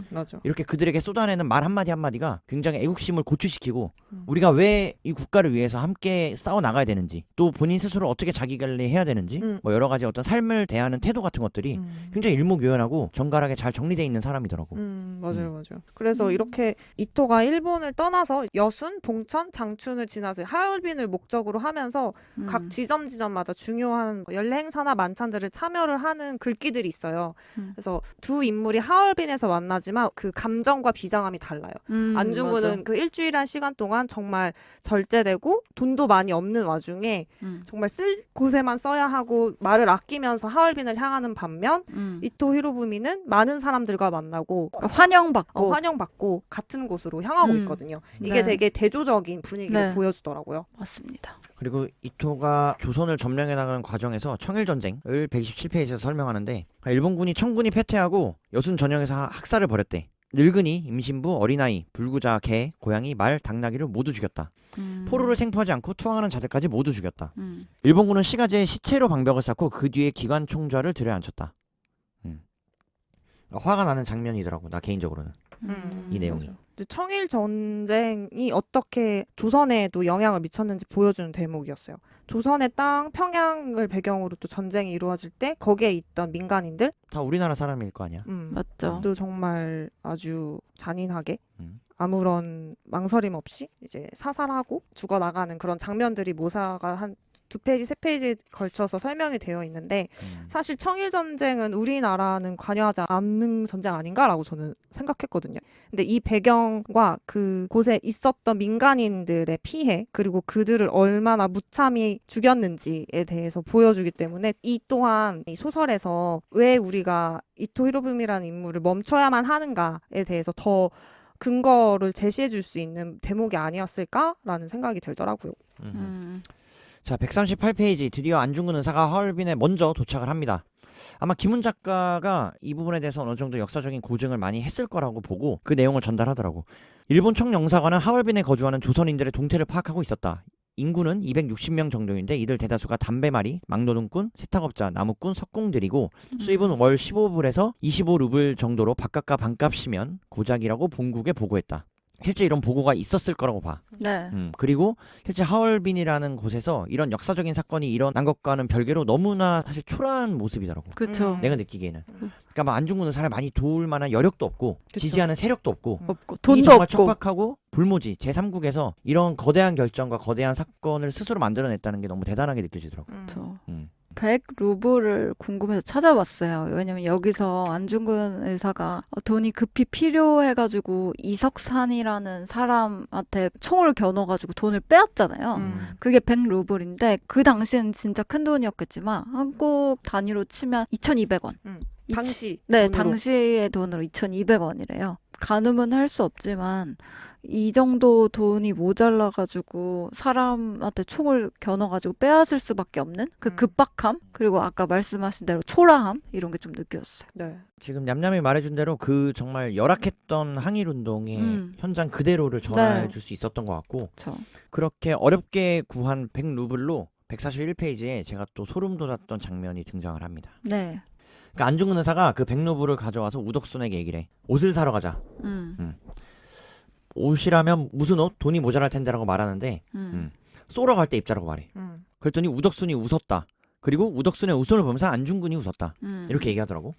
맞아. 이렇게 그들에게 쏟아내는 말 한마디 한마디가 굉장히 애국심을 고취시키고 우리가 왜 이 국가를 위해서 함께 싸워 나가야 되는지, 또 본인 스스로 어떻게 자기관리해야 되는지, 뭐 여러 가지 어떤 삶을 대하는 태도 같은 것들이 굉장히 일목요연하고 정갈하게 잘 정리되어 있는 사람이더라고. 맞아요, 맞아요. 그래서 이렇게 이토가 일본을 떠나서 여순, 봉천, 장춘을 지나서 하얼빈을 목적으로 하면서 각 지점마다 중요한 연례 행사나 만찬들을 참여를 하는 글귀들이 있어요. 그래서 두 인물이 하얼빈에서 만나지만 그 감정과 비장함이 달라요. 안중근은 맞아. 그 일주일한 시간 동안 정말 절제되고 돈도 많이 없는 와중에 정말 쓸 곳에만 써야 하고 말을 아끼면서 하얼빈을 향하는 반면 이토 히로부미는 많은 사람들과 만나고 그러니까 환영받고 환영받고 같은 곳으로 향하고 있거든요. 이게 네. 되게 대조적인 분위기를 네. 보여주더라고요. 맞습니다. 그리고 이토가 조선을 점령해 나가는 과정에서 청일전쟁을 127페이지에서 설명하는데, 일본군이 청군이 패퇴하고 여순 전역에서 학살을 벌였대. 늙은이, 임신부, 어린아이, 불구자, 개, 고양이, 말, 당나귀를 모두 죽였다. 포로를 생포하지 않고 투항하는 자들까지 모두 죽였다. 일본군은 시가제에 시체로 방벽을 쌓고 그 뒤에 기관 총좌를 들여앉혔다. 화가 나는 장면이더라고, 나 개인적으로는. 이 내용이. 청일 전쟁이 어떻게 조선에도 영향을 미쳤는지 보여주는 대목이었어요. 조선의 땅 평양을 배경으로 또 전쟁이 이루어질 때 거기에 있던 민간인들 다 우리나라 사람일 거 아니야. 맞죠. 또 정말 아주 잔인하게 아무런 망설임 없이 이제 사살하고 죽어나가는 그런 장면들이 묘사가 한 2페이지, 3페이지에 걸쳐서 설명이 되어 있는데 사실 청일전쟁은 우리나라는 관여하지 않는 전쟁 아닌가라고 저는 생각했거든요. 근데 이 배경과 그곳에 있었던 민간인들의 피해 그리고 그들을 얼마나 무참히 죽였는지에 대해서 보여주기 때문에 이 또한 이 소설에서 왜 우리가 이토 히로부미라는 인물을 멈춰야만 하는가에 대해서 더 근거를 제시해 줄 수 있는 대목이 아니었을까라는 생각이 들더라고요. 자, 138페이지 드디어 안중근 의사가 하얼빈에 먼저 도착을 합니다. 아마 김훈 작가가 이 부분에 대해서 어느 정도 역사적인 고증을 많이 했을 거라고 보고 그 내용을 전달하더라고. 일본 총영사관은 하얼빈에 거주하는 조선인들의 동태를 파악하고 있었다. 인구는 260명 정도인데 이들 대다수가 담배말이, 막노동꾼, 세탁업자, 나무꾼, 석공들이고 수입은 월 15불에서 25루블 정도로 바깥과 반값이면 고작이라고 본국에 보고했다. 실제 이런 보고가 있었을 거라고 봐. 네. 그리고 실제 하얼빈이라는 곳에서 이런 역사적인 사건이 일어난 것과는 별개로 너무나 사실 초라한 모습이더라고. 그렇죠. 내가 느끼기에는. 그러니까 막 안중근은 사람을 많이 도울 만한 여력도 없고 그쵸. 지지하는 세력도 없고 없고 이 돈도 정말 없고. 척박하고 불모지 제3국에서 이런 거대한 결정과 거대한 사건을 스스로 만들어냈다는 게 너무 대단하게 느껴지더라고. 그렇죠. 음. 100루블을 궁금해서 찾아봤어요. 왜냐면 여기서 안중근 의사가 돈이 급히 필요해가지고 이석산이라는 사람한테 총을 겨눠가지고 돈을 빼앗잖아요. 그게 100루블인데 그 당시엔 진짜 큰 돈이었겠지만 한국 단위로 치면 2,200원. 당시 네, 돈으로. 당시의 돈으로 2,200원이래요. 가늠은 할 수 없지만 이 정도 돈이 모자라가지고 사람한테 총을 겨눠가지고 빼앗을 수밖에 없는 그 급박함 그리고 아까 말씀하신 대로 초라함 이런 게 좀 느껴졌어요. 네. 지금 냠냠이 말해준 대로 그 정말 열악했던 항일운동의 현장 그대로를 네. 전해줄 수 있었던 것 같고 그렇죠. 그렇게 어렵게 구한 100루블로 141페이지에 제가 또 소름 돋았던 장면이 등장을 합니다. 네. 그러니까 안중근 의사가 그 100루블을 가져와서 우덕순에게 얘기를 해. 옷을 사러 가자. 옷이라면 무슨 옷? 돈이 모자랄 텐데라고 말하는데 쏘러 갈 때 입자라고 말해. 그랬더니 우덕순이 웃었다. 그리고 우덕순의 웃음을 보면서 안중근이 웃었다. 이렇게 얘기하더라고.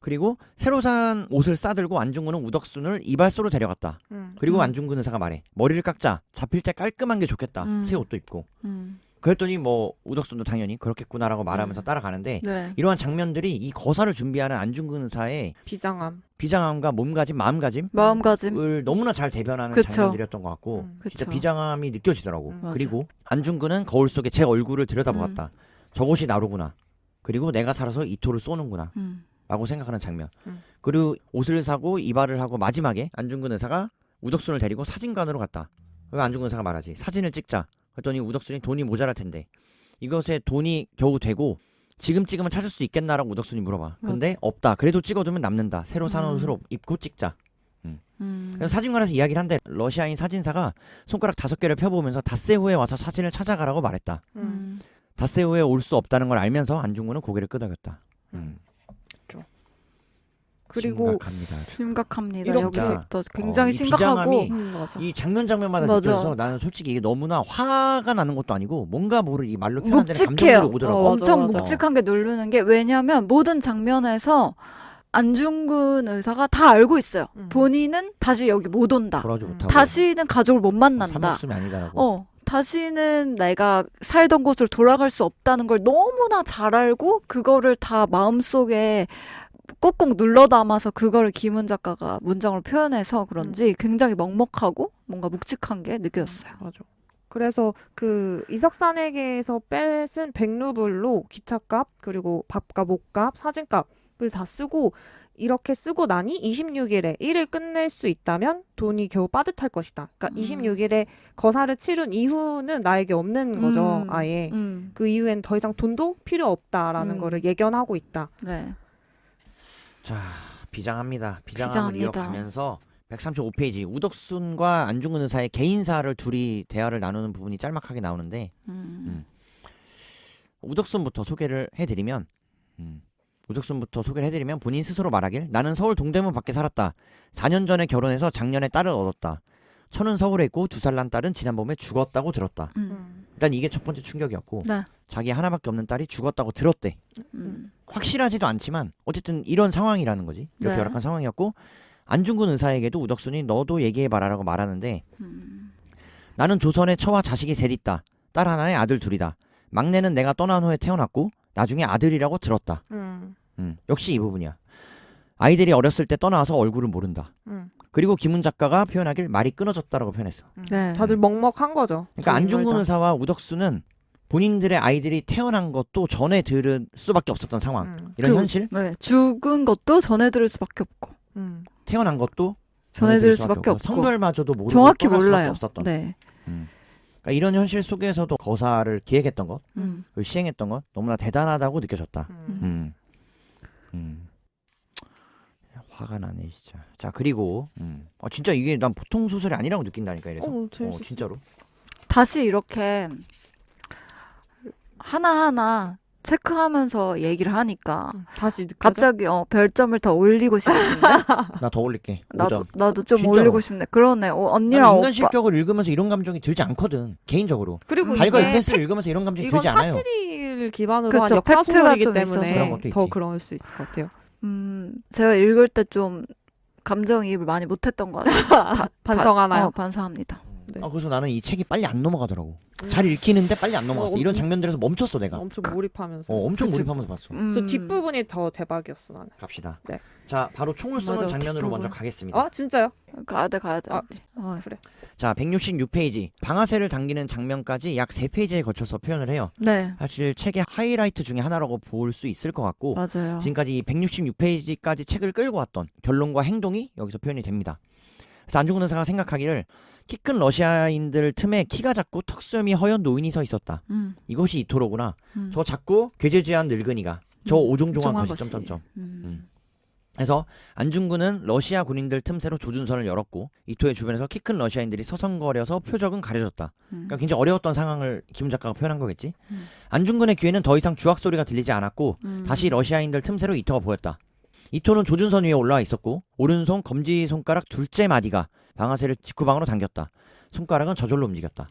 그리고 새로 산 옷을 싸들고 안중근은 우덕순을 이발소로 데려갔다. 그리고 안중근 의사가 말해. 머리를 깎자. 잡힐 때 깔끔한 게 좋겠다. 새 옷도 입고. 그랬더니 뭐 우덕순도 당연히 그렇겠구나라고 말하면서 따라가는데 네. 이러한 장면들이 이 거사를 준비하는 안중근 의사의 비장함과 몸가짐, 마음가짐을 마음가짐. 너무나 잘 대변하는 그쵸. 장면들이었던 것 같고 진짜 그쵸. 비장함이 느껴지더라고. 맞아. 그리고 안중근은 거울 속에 제 얼굴을 들여다보았다. 저것이 나로구나. 그리고 내가 살아서 이토를 쏘는구나. 라고 생각하는 장면. 그리고 옷을 사고 이발을 하고 마지막에 안중근 의사가 우덕순을 데리고 사진관으로 갔다. 그리고 안중근 의사가 말하지. 사진을 찍자. 그랬더니 우덕순이 돈이 모자랄 텐데 이것에 돈이 겨우 되고 지금 찍으면 찾을 수 있겠나라고 우덕순이 물어봐. 근데 없다. 그래도 찍어두면 남는다. 새로 산 옷으로 입고 찍자. 그래서 사진관에서 이야기를 한데 러시아인 사진사가 손가락 5개를 펴보면서 닷새후에 와서 사진을 찾아가라고 말했다. 닷새후에 올 수 없다는 걸 알면서 안중근은 고개를 끄덕였다. 그리고 심각합니다. 이렇게 여기서부터 굉장히 이 심각하고 비장함이 맞아. 이 장면마다 맞아. 느껴서 나는 솔직히 이게 너무나 화가 나는 것도 아니고 뭔가 모를 이 말로 표현 안 되는 묵직해요. 감정들이 오더라고. 맞아, 엄청 맞아. 묵직한 게 누르는 게 왜냐면 모든 장면에서 안중근 의사가 다 알고 있어요. 본인은 다시 여기 못 온다. 돌아오지 못하고 다시는 가족을 못 만난다. 삼목숨이 아니다라고. 다시는 내가 살던 곳으로 돌아갈 수 없다는 걸 너무나 잘 알고 그거를 다 마음속에 꾹꾹 눌러 담아서 그거를 김은 작가가 문장으로 표현해서 그런지 굉장히 먹먹하고 뭔가 묵직한 게 느껴졌어요. 맞아. 그래서 그 이석산에게서 뺏은 100루블로 기차값 그리고 밥값, 옷값, 사진값을 다 쓰고 이렇게 쓰고 나니 26일에 일을 끝낼 수 있다면 돈이 겨우 빠듯할 것이다. 그러니까 26일에 거사를 치른 이후는 나에게 없는 거죠. 아예. 그 이후엔 더 이상 돈도 필요 없다라는 거를 예견하고 있다. 네. 자, 비장합니다. 비장함을 이어가면서 135페이지 우덕순과 안중근 의사의 개인사를 둘이 대화를 나누는 부분이 짤막하게 나오는데 우덕순부터 소개를 해드리면 본인 스스로 말하길 나는 서울 동대문 밖에 살았다. 4년 전에 결혼해서 작년에 딸을 얻었다. 처는 서울에 있고 2살 난 딸은 지난 봄에 죽었다고 들었다. 일단 이게 첫 번째 충격이었고 네. 자기 하나밖에 없는 딸이 죽었다고 들었대. 확실하지도 않지만 어쨌든 이런 상황이라는 거지. 이렇게 네. 열악한 상황이었고 안중근 의사에게도 우덕순이 너도 얘기해봐라라고 말하는데 나는 조선에 처와 자식이 셋 있다. 딸 하나에 아들 둘이다. 막내는 내가 떠난 후에 태어났고 나중에 아들이라고 들었다. 역시 이 부분이야. 아이들이 어렸을 때 떠나와서 얼굴을 모른다. 그리고 김은 작가가 표현하길 말이 끊어졌다라고 표현했어. 네. 다들 먹먹한 거죠. 그러니까 안중근 의사와 우덕수는 본인들의 아이들이 태어난 것도 전에 들을 수밖에 없었던 상황. 이런 그리고- 현실. 네. 죽은 것도 전해 들을 수밖에 없고 태어난 것도 전해 들을 수밖에 없고 성별마저도 모르고 정확히 떠날 수밖에 몰라요. 없었던. 네. 그러니까 이런 현실 속에서도 거사를 기획했던 것, 그리고 시행했던 것 너무나 대단하다고 느껴졌다. 화가 나네 진짜. 자 그리고 진짜 이게 난 보통 소설이 아니라고 느낀다니까 이래서. 재밌었어. 진짜로. 다시 이렇게 하나하나 체크하면서 얘기를 하니까 다시 느껴져. 갑자기 별점을 더 올리고 싶은데 나 더 올릴게. 나도 5점. 나도 좀 진짜로. 올리고 싶네. 그러네. 나는 언니랑 인간 오빠 실격을 읽으면서 이런 감정이 들지 않거든. 개인적으로. 그리고 달거 이게 이패스를 읽으면서 이런 감정이 이건 들지 않아요. 사실을 기반으로 그쵸, 한 역사 팩트가 소설이기 좀 있어서. 때문에 그런 것도 더 있지. 그럴 수 있을 것 같아요. 제가 읽을 때 좀 감정이입을 많이 못했던 것 같아요. 반성하나요? 반성합니다. 네. 그래서 나는 이 책이 빨리 안 넘어가더라고. 잘 읽히는데 빨리 안 넘어갔어. 이런 장면들에서 멈췄어 내가. 엄청 몰입하면서. 엄청 그치. 몰입하면서 봤어. 그래서 뒷부분이 더 대박이었어 나는. 갑시다. 네. 자 바로 총을 쏘는 맞아, 장면으로 뒷부분. 먼저 가겠습니다. 아 진짜요? 가야 돼. 아, 그래. 자 166페이지 방아쇠를 당기는 장면까지 약 3페이지에 걸쳐서 표현을 해요. 네, 사실 책의 하이라이트 중에 하나라고 볼 수 있을 것 같고 맞아요. 지금까지 이 166페이지까지 책을 끌고 왔던 결론과 행동이 여기서 표현이 됩니다. 그래서 안중근 의사가 생각하기를 키 큰 러시아인들 틈에 키가 작고 턱수염이 허연 노인이 서 있었다. 이것이 이토로구나. 저 작고 괴죄죄한 늙은이가 저 오종종한 것이 점점점. 그래서 안중근은 러시아 군인들 틈새로 조준선을 열었고 이토의 주변에서 키 큰 러시아인들이 서성거려서 표적은 가려졌다. 그러니까 굉장히 어려웠던 상황을 김 작가가 표현한 거겠지. 안중근의 귀에는 더 이상 주악 소리가 들리지 않았고 다시 러시아인들 틈새로 이토가 보였다. 이토는 조준선 위에 올라와 있었고 오른손 검지손가락 둘째 마디가 방아쇠를 직구방으로 당겼다. 손가락은 저절로 움직였다.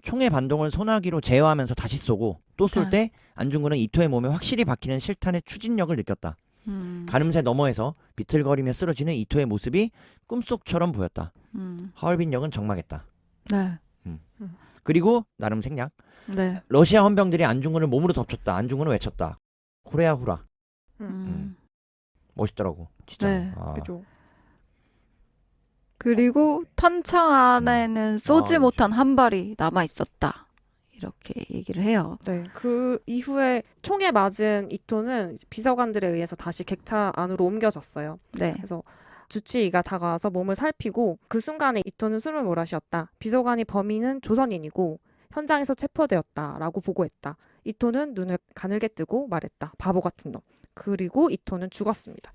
총의 반동을 소나기로 제어하면서 다시 쏘고 또 쏠 때 안중근은 이토의 몸에 확실히 박히는 실탄의 추진력을 느꼈다. 가늠새 너머에서 비틀거리며 쓰러지는 이토의 모습이 꿈속처럼 보였다. 하얼빈 역은 적막했다. 네, 그리고 나름 생략. 네. 러시아 헌병들이 안중근을 몸으로 덮쳤다. 안중근은 외쳤다. 코레아 후라. 멋있더라고. 진짜. 네, 그죠. 그리고 탄창 안에는 쏘지 그렇죠. 못한 한 발이 남아 있었다. 이렇게 얘기를 해요. 네. 그 이후에 총에 맞은 이토는 비서관들에 의해서 다시 객차 안으로 옮겨졌어요. 네, 그래서 주치의가 다가와서 몸을 살피고 그 순간에 이토는 숨을 몰아쉬었다. 비서관이 범인은 조선인이고 현장에서 체포되었다라고 보고했다. 이토는 눈을 가늘게 뜨고 말했다. 바보 같은 놈. 그리고 이토는 죽었습니다.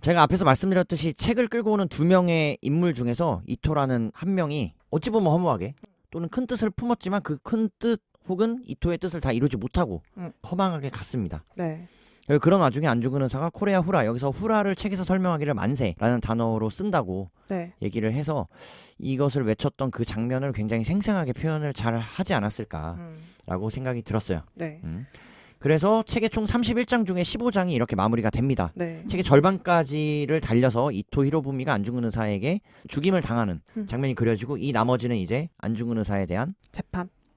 제가 앞에서 말씀드렸듯이 책을 끌고 오는 두 명의 인물 중에서 이토라는 한 명이 어찌 보면 허무하게 또는 큰 뜻을 품었지만 그 큰 뜻 혹은 이토의 뜻을 다 이루지 못하고 허망하게 갔습니다. 네. 그런 와중에 안중근 의사가 코레아 후라, 여기서 후라를 책에서 설명하기를 만세라는 단어로 쓴다고 네. 얘기를 해서 이것을 외쳤던 그 장면을 굉장히 생생하게 표현을 잘 하지 않았을까라고 생각이 들었어요. 네. 그래서 책의 총 31장 중에 15장이 이렇게 마무리가 됩니다. 네. 책의 절반까지를 달려서 이토 히로부미가 안중근 의사에게 죽임을 당하는 장면이 그려지고 이 나머지는 이제 안중근 의사에 대한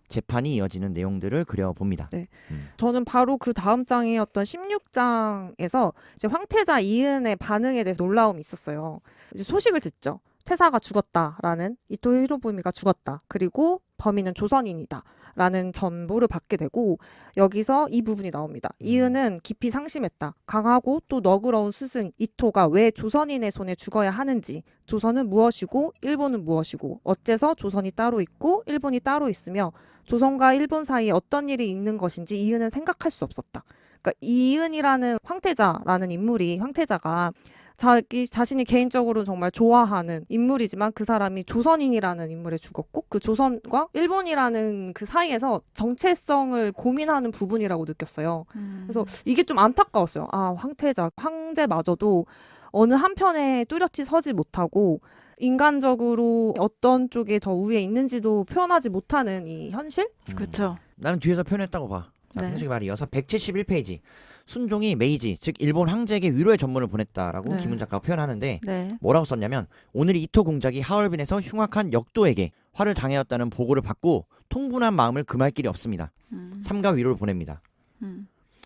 재판이 이어지는 내용들을 그려봅니다. 네. 저는 바로 그 다음 장이었던 16장에서 이제 황태자 이은의 반응에 대해서 놀라움이 있었어요. 이제 소식을 듣죠. 태사가 죽었다라는, 이토 히로부미가 죽었다. 그리고 범인은 조선인이다. 라는 정보를 받게 되고 여기서 이 부분이 나옵니다. 이은은 깊이 상심했다. 강하고 또 너그러운 스승 이토가 왜 조선인의 손에 죽어야 하는지, 조선은 무엇이고 일본은 무엇이고, 어째서 조선이 따로 있고 일본이 따로 있으며 조선과 일본 사이에 어떤 일이 있는 것인지 이은은 생각할 수 없었다. 그러니까 이은이라는 황태자라는 인물이, 황태자가 자기 자신이 개인적으로 정말 좋아하는 인물이지만 그 사람이 조선인이라는 인물에 죽었고 그 조선과 일본이라는 그 사이에서 정체성을 고민하는 부분이라고 느꼈어요. 그래서 이게 좀 안타까웠어요. 아, 황태자, 황제마저도 어느 한편에 뚜렷이 서지 못하고 인간적으로 어떤 쪽에 더 우위에 있는지도 표현하지 못하는 이 현실? 그렇죠. 나는 뒤에서 표현했다고 봐. 네. 현숙이 말이 이어서 171페이지. 순종이 메이지, 즉 일본 황제에게 위로의 전문을 보냈다라고 네. 김훈 작가가 표현하는데 네. 뭐라고 썼냐면, 오늘 이토 공작이 하얼빈에서 흉악한 역도에게 화를 당하였다는 보고를 받고 통분한 마음을 금할 길이 없습니다. 삼가 위로를 보냅니다.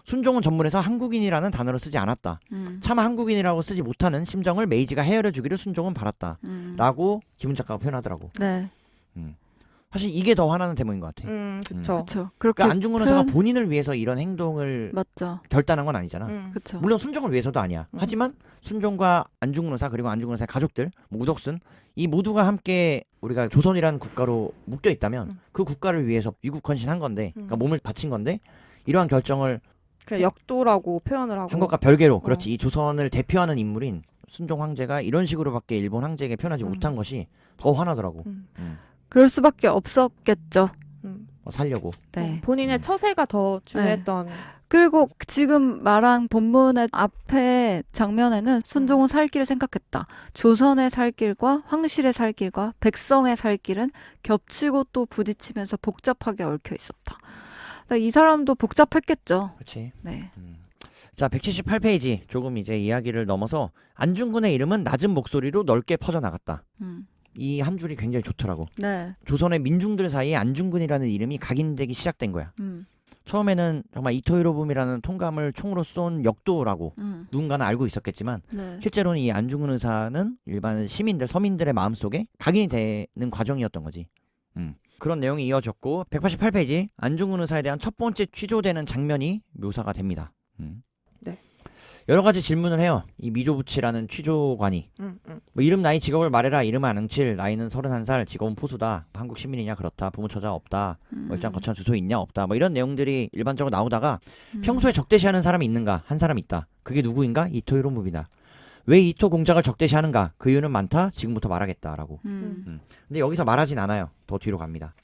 순종은 전문에서 한국인이라는 단어를 쓰지 않았다. 차마 한국인이라고 쓰지 못하는 심정을 메이지가 헤아려 주기를 순종은 바랐다. 라고 김훈 작가가 표현하더라고. 네. 사실 이게 더 화나는 대목인 것 같아. 그쵸. 그렇죠. 그렇게 그러니까 안중근 의사가 본인을 위해서 이런 행동을 맞죠. 결단한 건 아니잖아. 그렇죠. 물론 순종을 위해서도 아니야. 하지만 순종과 안중근 의사 그리고 안중근 의사의 가족들, 뭐 우덕순 이 모두가 함께 우리가 조선이라는 국가로 묶여 있다면 그 국가를 위해서 위국 헌신한 건데, 그러니까 몸을 바친 건데 이러한 결정을 그냥 역도라고 표현을 하고 한 것과 별개로, 그렇지, 이 조선을 대표하는 인물인 순종 황제가 이런 식으로밖에 일본 황제에게 표현하지 못한 것이 더 화나더라고. 그럴 수밖에 없었겠죠. 살려고. 네. 본인의 처세가 더 중요했던. 그리고 지금 말한 본문의 앞에 장면에는 순종은 살 길을 생각했다. 조선의 살 길과 황실의 살 길과 백성의 살 길은 겹치고 또 부딪히면서 복잡하게 얽혀 있었다. 그러니까 이 사람도 복잡했겠죠. 그렇지. 네. 자, 178페이지 조금 이제 이야기를 넘어서 안중근의 이름은 낮은 목소리로 넓게 퍼져나갔다. 이 한 줄이 굉장히 좋더라고. 네. 조선의 민중들 사이에 안중근이라는 이름이 각인되기 시작된 거야. 처음에는 정말 이토 히로부미라는 통감을 총으로 쏜 역도라고 누군가는 알고 있었겠지만 네. 실제로는 이 안중근 의사는 일반 시민들, 서민들의 마음속에 각인이 되는 과정이었던 거지. 그런 내용이 이어졌고 188페이지 안중근 의사에 대한 첫 번째 취조되는 장면이 묘사가 됩니다. 네. 여러 가지 질문을 해요. 이 미조부치라는 취조관이. 뭐 이름, 나이, 직업을 말해라. 이름은 안응칠, 나이는 31살, 직업은 포수다. 한국 시민이냐? 그렇다. 부모 처자 없다. 멀쩡한 거처한 주소 있냐? 없다. 뭐 이런 내용들이 일반적으로 나오다가 평소에 적대시하는 사람이 있는가? 한 사람 있다. 그게 누구인가? 이토 히로부미다. 왜 이토 공작을 적대시하는가? 그 이유는 많다. 지금부터 말하겠다라고. 근데 여기서 말하진 않아요. 더 뒤로 갑니다.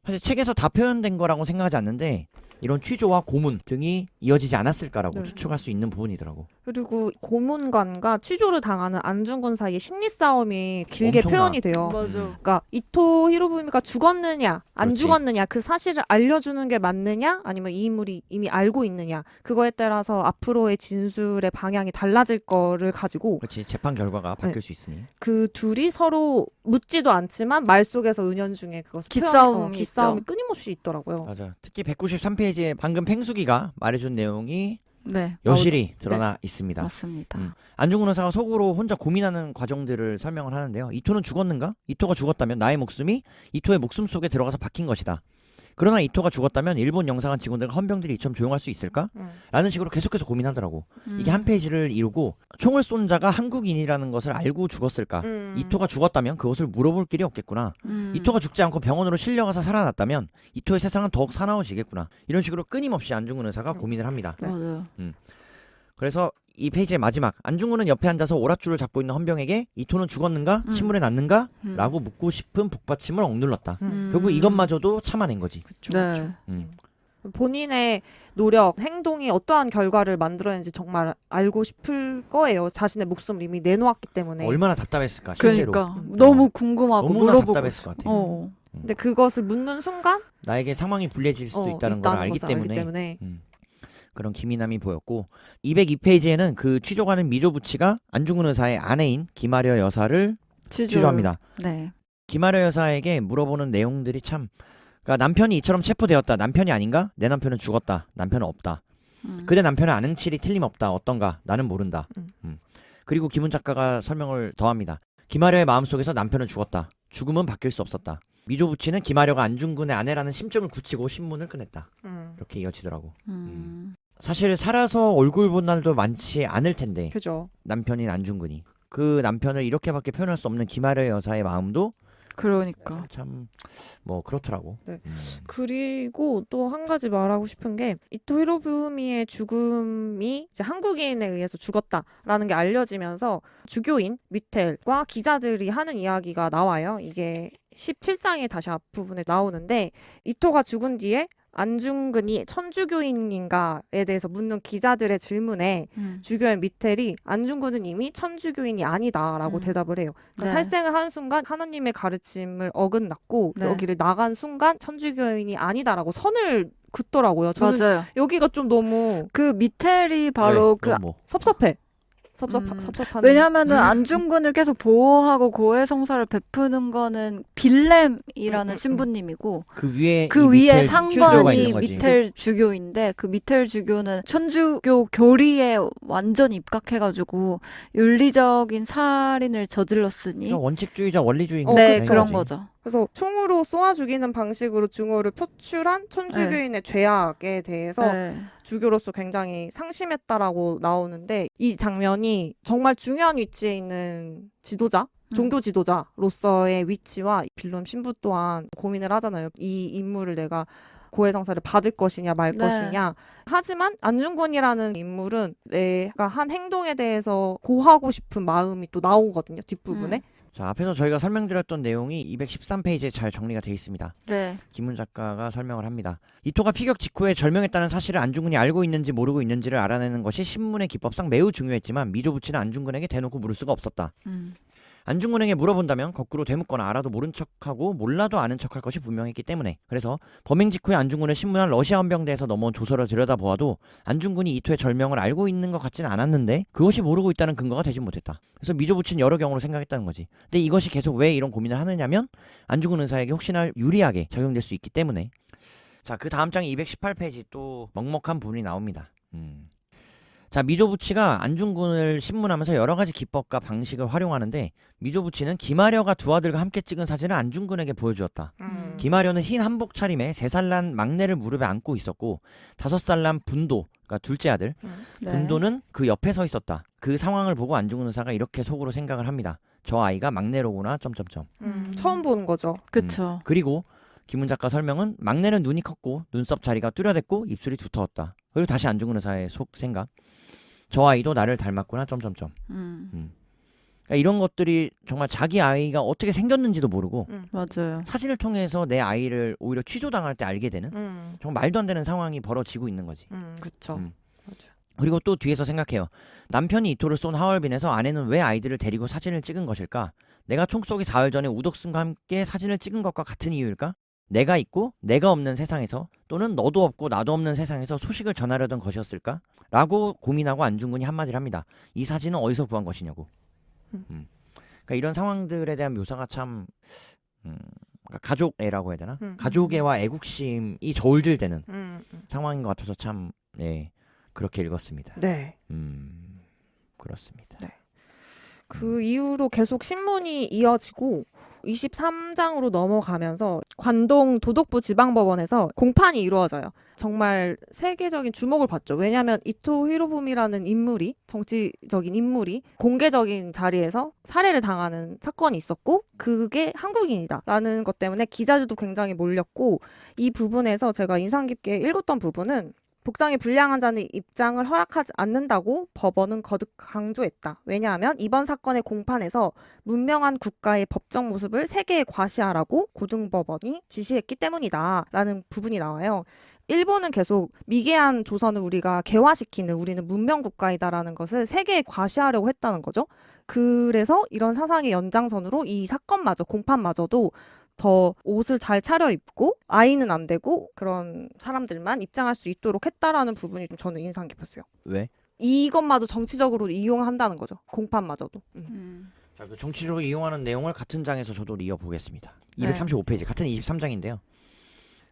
사실 책에서 다 표현된 거라고 생각하지 않는데 이런 취조와 고문 등이 이어지지 않았을까라고 네. 추측할 수 있는 부분이더라고. 그리고 고문관과 취조를 당하는 안중근 사이의 심리 싸움이 길게 엄청나. 표현이 돼요. 맞아. 그러니까 이토 히로부미가 죽었느냐 안 그렇지. 죽었느냐 그 사실을 알려주는 게 맞느냐 아니면 이 인물이 이미 알고 있느냐 그거에 따라서 앞으로의 진술의 방향이 달라질 거를 가지고 그렇지. 재판 결과가 바뀔 수 있으니. 그 둘이 서로 묻지도 않지만 말 속에서 은연중에 그것을 기싸움이 기싸움이 있죠. 끊임없이 있더라고요. 맞아. 특히 193페이지에 방금 팽숙이가 말해준 내용이 네. 여실히 드러나 있습니다. 맞습니다. 안중근 의사가 속으로 혼자 고민하는 과정들을 설명을 하는데요. 이토는 죽었는가? 이토가 죽었다면 나의 목숨이 이토의 목숨 속에 들어가서 박힌 것이다. 그러나 이토가 죽었다면 일본 영사관 직원들과 헌병들이 이처럼 조용할 수 있을까? 라는 식으로 계속해서 고민하더라고. 이게 한 페이지를 이루고 총을 쏜 자가 한국인이라는 것을 알고 죽었을까? 이토가 죽었다면 그것을 물어볼 길이 없겠구나. 이토가 죽지 않고 병원으로 실려가서 살아났다면 이토의 세상은 더욱 사나워지겠구나. 이런 식으로 끊임없이 안중근 의사가 고민을 합니다. 맞아요. 그래서 이 페이지의 마지막 안중근은 옆에 앉아서 오랏줄을 잡고 있는 헌병에게 이토는 죽었는가? 신문에 났는가? 라고 묻고 싶은 북받침을 억눌렀다. 결국 이것마저도 참아낸 거지. 네. 본인의 노력, 행동이 어떠한 결과를 만들어내는지 정말 알고 싶을 거예요. 자신의 목숨을 이미 내놓았기 때문에. 얼마나 답답했을까 실제로. 그러니까 너무 궁금하고 너무나 물어보고 답답했을 것 같아. 근데 그것을 묻는 순간 나게 상황이 불리해질 수도 있다는 걸 알기 것을 때문에. 그런 기민함이 보였고 202페이지에는 그 취조가는 미조부치가 안중근 의사의 아내인 김아려 여사를 취조합니다. 네. 김아려 여사에게 물어보는 내용들이 참 그러니까 남편이 이처럼 체포되었다. 남편이 아닌가? 내 남편은 죽었다. 남편은 없다. 그대 남편은 아능칠이 틀림없다. 어떤가? 나는 모른다. 그리고 김훈 작가가 설명을 더합니다. 김아려의 마음속에서 남편은 죽었다. 죽음은 바뀔 수 없었다. 미조부치는 김아려가 안중근의 아내라는 심증을 굳히고 신문을 꺼냈다. 이렇게 이어지더라고. 사실 살아서 얼굴 본 날도 많지 않을 텐데 그죠. 남편인 안중근이 그 남편을 이렇게밖에 표현할 수 없는 김아려 여사의 마음도 그러니까 참 뭐 그렇더라고. 네. 그리고 또 한 가지 말하고 싶은 게 이토 히로부미의 죽음이 이제 한국인에 의해서 죽었다라는 게 알려지면서 주교인 미텔과 기자들이 하는 이야기가 나와요. 이게 17장의 다시 앞부분에 나오는데 이토가 죽은 뒤에 안중근이 천주교인인가에 대해서 묻는 기자들의 질문에 주교인 미텔이 안중근은 이미 천주교인이 아니다라고 대답을 해요. 그러니까 네. 살생을 하는 순간 하나님의 가르침을 어긋났고 네. 여기를 나간 순간 천주교인이 아니다라고 선을 긋더라고요. 저는 맞아요. 여기가 좀 너무 그 미텔이 바로 그 뭐. 섭섭해. 섭섭한. 왜냐하면은 안중근을 계속 보호하고 고해성사를 베푸는 거는 빌렘이라는 신부님이고 그 위에 그 이 위에 미텔 주교가 상관이 있는 거지. 미텔 주교인데 그 미텔 주교는 천주교 교리에 완전히 입각해가지고 윤리적인 살인을 저질렀으니 그러니까 원칙주의자 원리주의 네 그런 거죠. 그래서 총으로 쏘아 죽이는 방식으로 증오를 표출한 천주교인의 죄악에 대해서 네. 주교로서 굉장히 상심했다라고 나오는데 이 장면이 정말 중요한 위치에 있는 지도자, 종교 지도자로서의 위치와 빌럼 신부 또한 고민을 하잖아요. 이 인물을 내가 고해성사를 받을 것이냐 말 네. 것이냐. 하지만 안중근이라는 인물은 내가 한 행동에 대해서 고하고 싶은 마음이 또 나오거든요. 뒷부분에. 자, 앞에서 저희가 설명드렸던 내용이 213페이지에 잘 정리가 되어 있습니다. 네. 김훈 작가가 설명을 합니다. 이토가 피격 직후에 절명했다는 사실을 안중근이 알고 있는지 모르고 있는지를 알아내는 것이 신문의 기법상 매우 중요했지만 미조부치는 안중근에게 대놓고 물을 수가 없었다. 안중근에게 물어본다면 거꾸로 되묻거나 알아도 모른 척하고 몰라도 아는 척할 것이 분명했기 때문에 그래서 범행 직후에 안중근을 신문한 러시아 헌병대에서 넘어온 조서를 들여다보아도 안중근이 이토의 절명을 알고 있는 것 같진 않았는데 그것이 모르고 있다는 근거가 되지 못했다. 그래서 미조부치는 여러 경우로 생각했다는 거지. 근데 이것이 계속 왜 이런 고민을 하느냐면 안중근 의사에게 혹시나 유리하게 적용될 수 있기 때문에. 자, 그 다음 장에 218페이지 또 먹먹한 부분이 나옵니다. 자, 미조부치가 안중근을 신문하면서 여러 가지 기법과 방식을 활용하는데 미조부치는 김아려가 두 아들과 함께 찍은 사진을 안중근에게 보여주었다. 김아려는 흰 한복 차림에 3살 난 막내를 무릎에 안고 있었고 5살 난 분도, 그러니까 둘째 아들, 네. 분도는 그 옆에 서 있었다. 그 상황을 보고 안중근 의사가 이렇게 속으로 생각을 합니다. 저 아이가 막내로구나. 점점점. 처음 보는 거죠. 그쵸. 그리고 김훈 작가 설명은 막내는 눈이 컸고 눈썹 자리가 뚜렷했고 입술이 두터웠다. 그리고 다시 안중근 의사의 속 생각. 저 아이도 나를 닮았구나. 점점점. 그러니까 이런 것들이 정말 자기 아이가 어떻게 생겼는지도 모르고 맞아요. 사진을 통해서 내 아이를 오히려 취조당할 때 알게 되는 정말 말도 안 되는 상황이 벌어지고 있는 거지. 그렇죠. 맞아요. 그리고 또 뒤에서 생각해요. 남편이 이토를 쏜 하얼빈에서 아내는 왜 아이들을 데리고 사진을 찍은 것일까? 내가 총 쏘기 4일 전에 우덕순과 함께 사진을 찍은 것과 같은 이유일까? 내가 있고 내가 없는 세상에서 또는 너도 없고 나도 없는 세상에서 소식을 전하려던 것이었을까? 라고 고민하고 안중근이 한마디를 합니다. 이 사진은 어디서 구한 것이냐고. 그러니까 이런 상황들에 대한 묘사가 참 그러니까 가족애라고 해야 되나? 가족애와 애국심이 저울질되는 상황인 것 같아서 참 네, 그렇게 읽었습니다. 네. 그렇습니다. 네. 그 이후로 계속 신문이 이어지고 23장으로 넘어가면서 관동 도독부 지방법원에서 공판이 이루어져요. 정말 세계적인 주목을 받죠. 왜냐하면 이토 히로부미라는 인물이, 정치적인 인물이 공개적인 자리에서 살해를 당하는 사건이 있었고 그게 한국인이다라는 것 때문에 기자들도 굉장히 몰렸고 이 부분에서 제가 인상 깊게 읽었던 부분은 복장이 불량한 자는 입장을 허락하지 않는다고 법원은 거듭 강조했다. 왜냐하면 이번 사건의 공판에서 문명한 국가의 법정 모습을 세계에 과시하라고 고등법원이 지시했기 때문이다 라는 부분이 나와요. 일본은 계속 미개한 조선을 우리가 개화시키는 우리는 문명 국가이다라는 것을 세계에 과시하려고 했다는 거죠. 그래서 이런 사상의 연장선으로 이 사건마저 공판마저도 더 옷을 잘 차려입고 아이는 안 되고 그런 사람들만 입장할 수 있도록 했다라는 부분이 좀 저는 인상 깊었어요. 왜? 이것마저 정치적으로 이용한다는 거죠. 공판마저도. 자, 그 정치적으로 이용하는 내용을 같은 장에서 저도 이어보겠습니다. 235페이지 같은 23장인데요.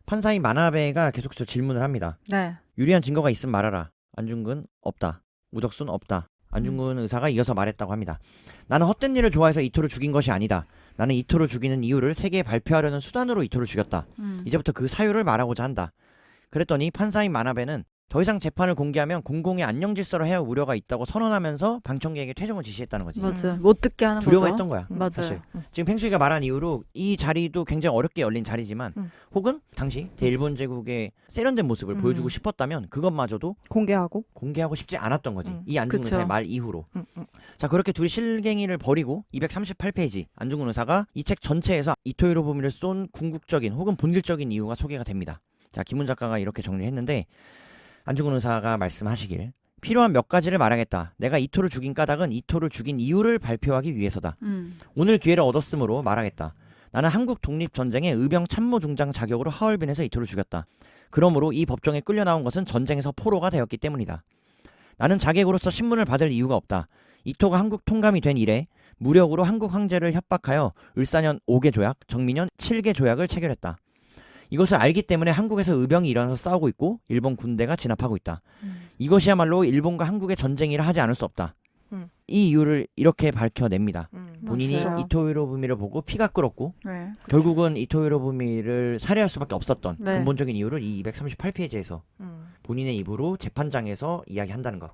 판사인 마나베가 계속해서 질문을 합니다. 네. 유리한 증거가 있음 말하라. 안중근 없다. 우덕순 없다. 안중근 의사가 이어서 말했다고 합니다. 나는 헛된 일을 좋아해서 이토를 죽인 것이 아니다. 나는 이토를 죽이는 이유를 세계에 발표하려는 수단으로 이토를 죽였다. 이제부터 그 사유를 말하고자 한다. 그랬더니 판사인 마나베는 더 이상 재판을 공개하면 공공의 안녕 질서를 해야 우려가 있다고 선언하면서 방청객에게 퇴정을 지시했다는 거지. 맞아요. 못 듣게 하는 거죠. 두려워했던 거야. 맞아요. 사실. 지금 팽수이가 말한 이후로 이 자리도 굉장히 어렵게 열린 자리지만 혹은 당시 대일본 제국의 세련된 모습을 보여주고 싶었다면 그것마저도 공개하고 싶지 않았던 거지. 이 안중근 의사의 말 이후로. 자, 그렇게 둘이 실갱이를 벌이고 238페이지 안중근 의사가 이 책 전체에서 이토 히로부미를 쏜 궁극적인 혹은 본질적인 이유가 소개가 됩니다. 자, 김훈 작가가 이렇게 정리했는데 안중근 의사가 말씀하시길 필요한 몇 가지를 말하겠다. 내가 이토를 죽인 까닭은 이토를 죽인 이유를 발표하기 위해서다. 오늘 기회를 얻었으므로 말하겠다. 나는 한국 독립전쟁의 의병 참모중장 자격으로 하얼빈에서 이토를 죽였다. 그러므로 이 법정에 끌려 나온 것은 전쟁에서 포로가 되었기 때문이다. 나는 자객으로서 신문을 받을 이유가 없다. 이토가 한국 통감이 된 이래 무력으로 한국 황제를 협박하여 을사년 5개 조약, 정민년 7개 조약을 체결했다. 이것을 알기 때문에 한국에서 의병이 일어나서 싸우고 있고 일본 군대가 진압하고 있다. 이것이야말로 일본과 한국의 전쟁이라 하지 않을 수 없다. 이 이유를 이렇게 밝혀냅니다. 본인이 맞아요. 이토 히로부미를 보고 피가 끓었고 네. 결국은 이토 히로부미를 살해할 수밖에 없었던 네. 근본적인 이유를 이 238페이지에서 본인의 입으로 재판장에서 이야기한다는 거.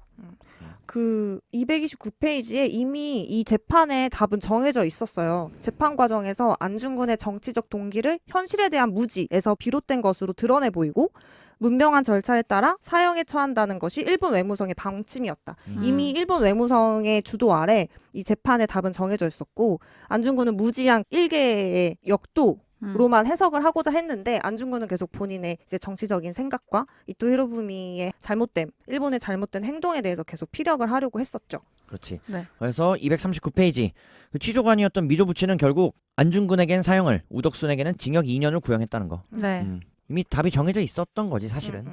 그 229페이지에 이미 이 재판의 답은 정해져 있었어요. 재판 과정에서 안중근의 정치적 동기를 현실에 대한 무지에서 비롯된 것으로 드러내 보이고 문명한 절차에 따라 사형에 처한다는 것이 일본 외무성의 방침이었다. 이미 일본 외무성의 주도 아래 이 재판의 답은 정해져 있었고 안중근은 무지한 일개의 역도 로만 해석을 하고자 했는데 안중근은 계속 본인의 이제 정치적인 생각과 이토 히로부미의 잘못됨, 일본의 잘못된 행동에 대해서 계속 피력을 하려고 했었죠. 그렇지. 네. 그래서 239페이지 그 취조관이었던 미조 부치는 결국 안중근에겐 사형을, 우덕순에게는 징역 2년을 구형했다는 거. 네. 이미 답이 정해져 있었던 거지 사실은.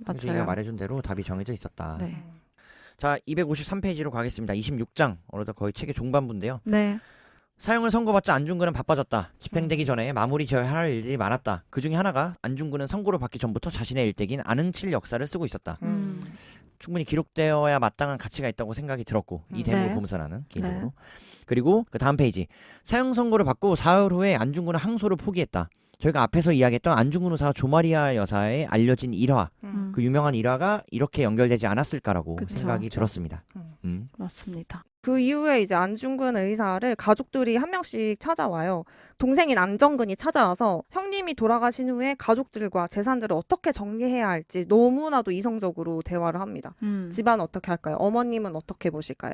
맞아요. 저희가 말해준 대로 답이 정해져 있었다. 네. 자, 253페이지로 가겠습니다. 26장 어느덧 거의 책의 중반부인데요. 네. 사형을 선고받자 안중근은 바빠졌다. 집행되기 전에 마무리 지어야 할 일들이 많았다. 그 중에 하나가 안중근은 선고를 받기 전부터 자신의 일대기인 안흥칠 역사를 쓰고 있었다. 충분히 기록되어야 마땅한 가치가 있다고 생각이 들었고 이 대목을 네. 보면서 나는 개인적으로. 그리고 그 다음 페이지 사형 선고를 받고 사흘 후에 안중근은 항소를 포기했다. 저희가 앞에서 이야기했던 안중근 의사 조마리아 여사의 알려진 일화 그 유명한 일화가 이렇게 연결되지 않았을까라고 그쵸. 생각이 들었습니다. 맞습니다. 그 이후에 이제 안중근 의사를 가족들이 한 명씩 찾아와요. 동생인 안정근이 찾아와서 형님이 돌아가신 후에 가족들과 재산들을 어떻게 정리해야 할지 너무나도 이성적으로 대화를 합니다. 집안은 어떻게 할까요? 어머님은 어떻게 보실까요?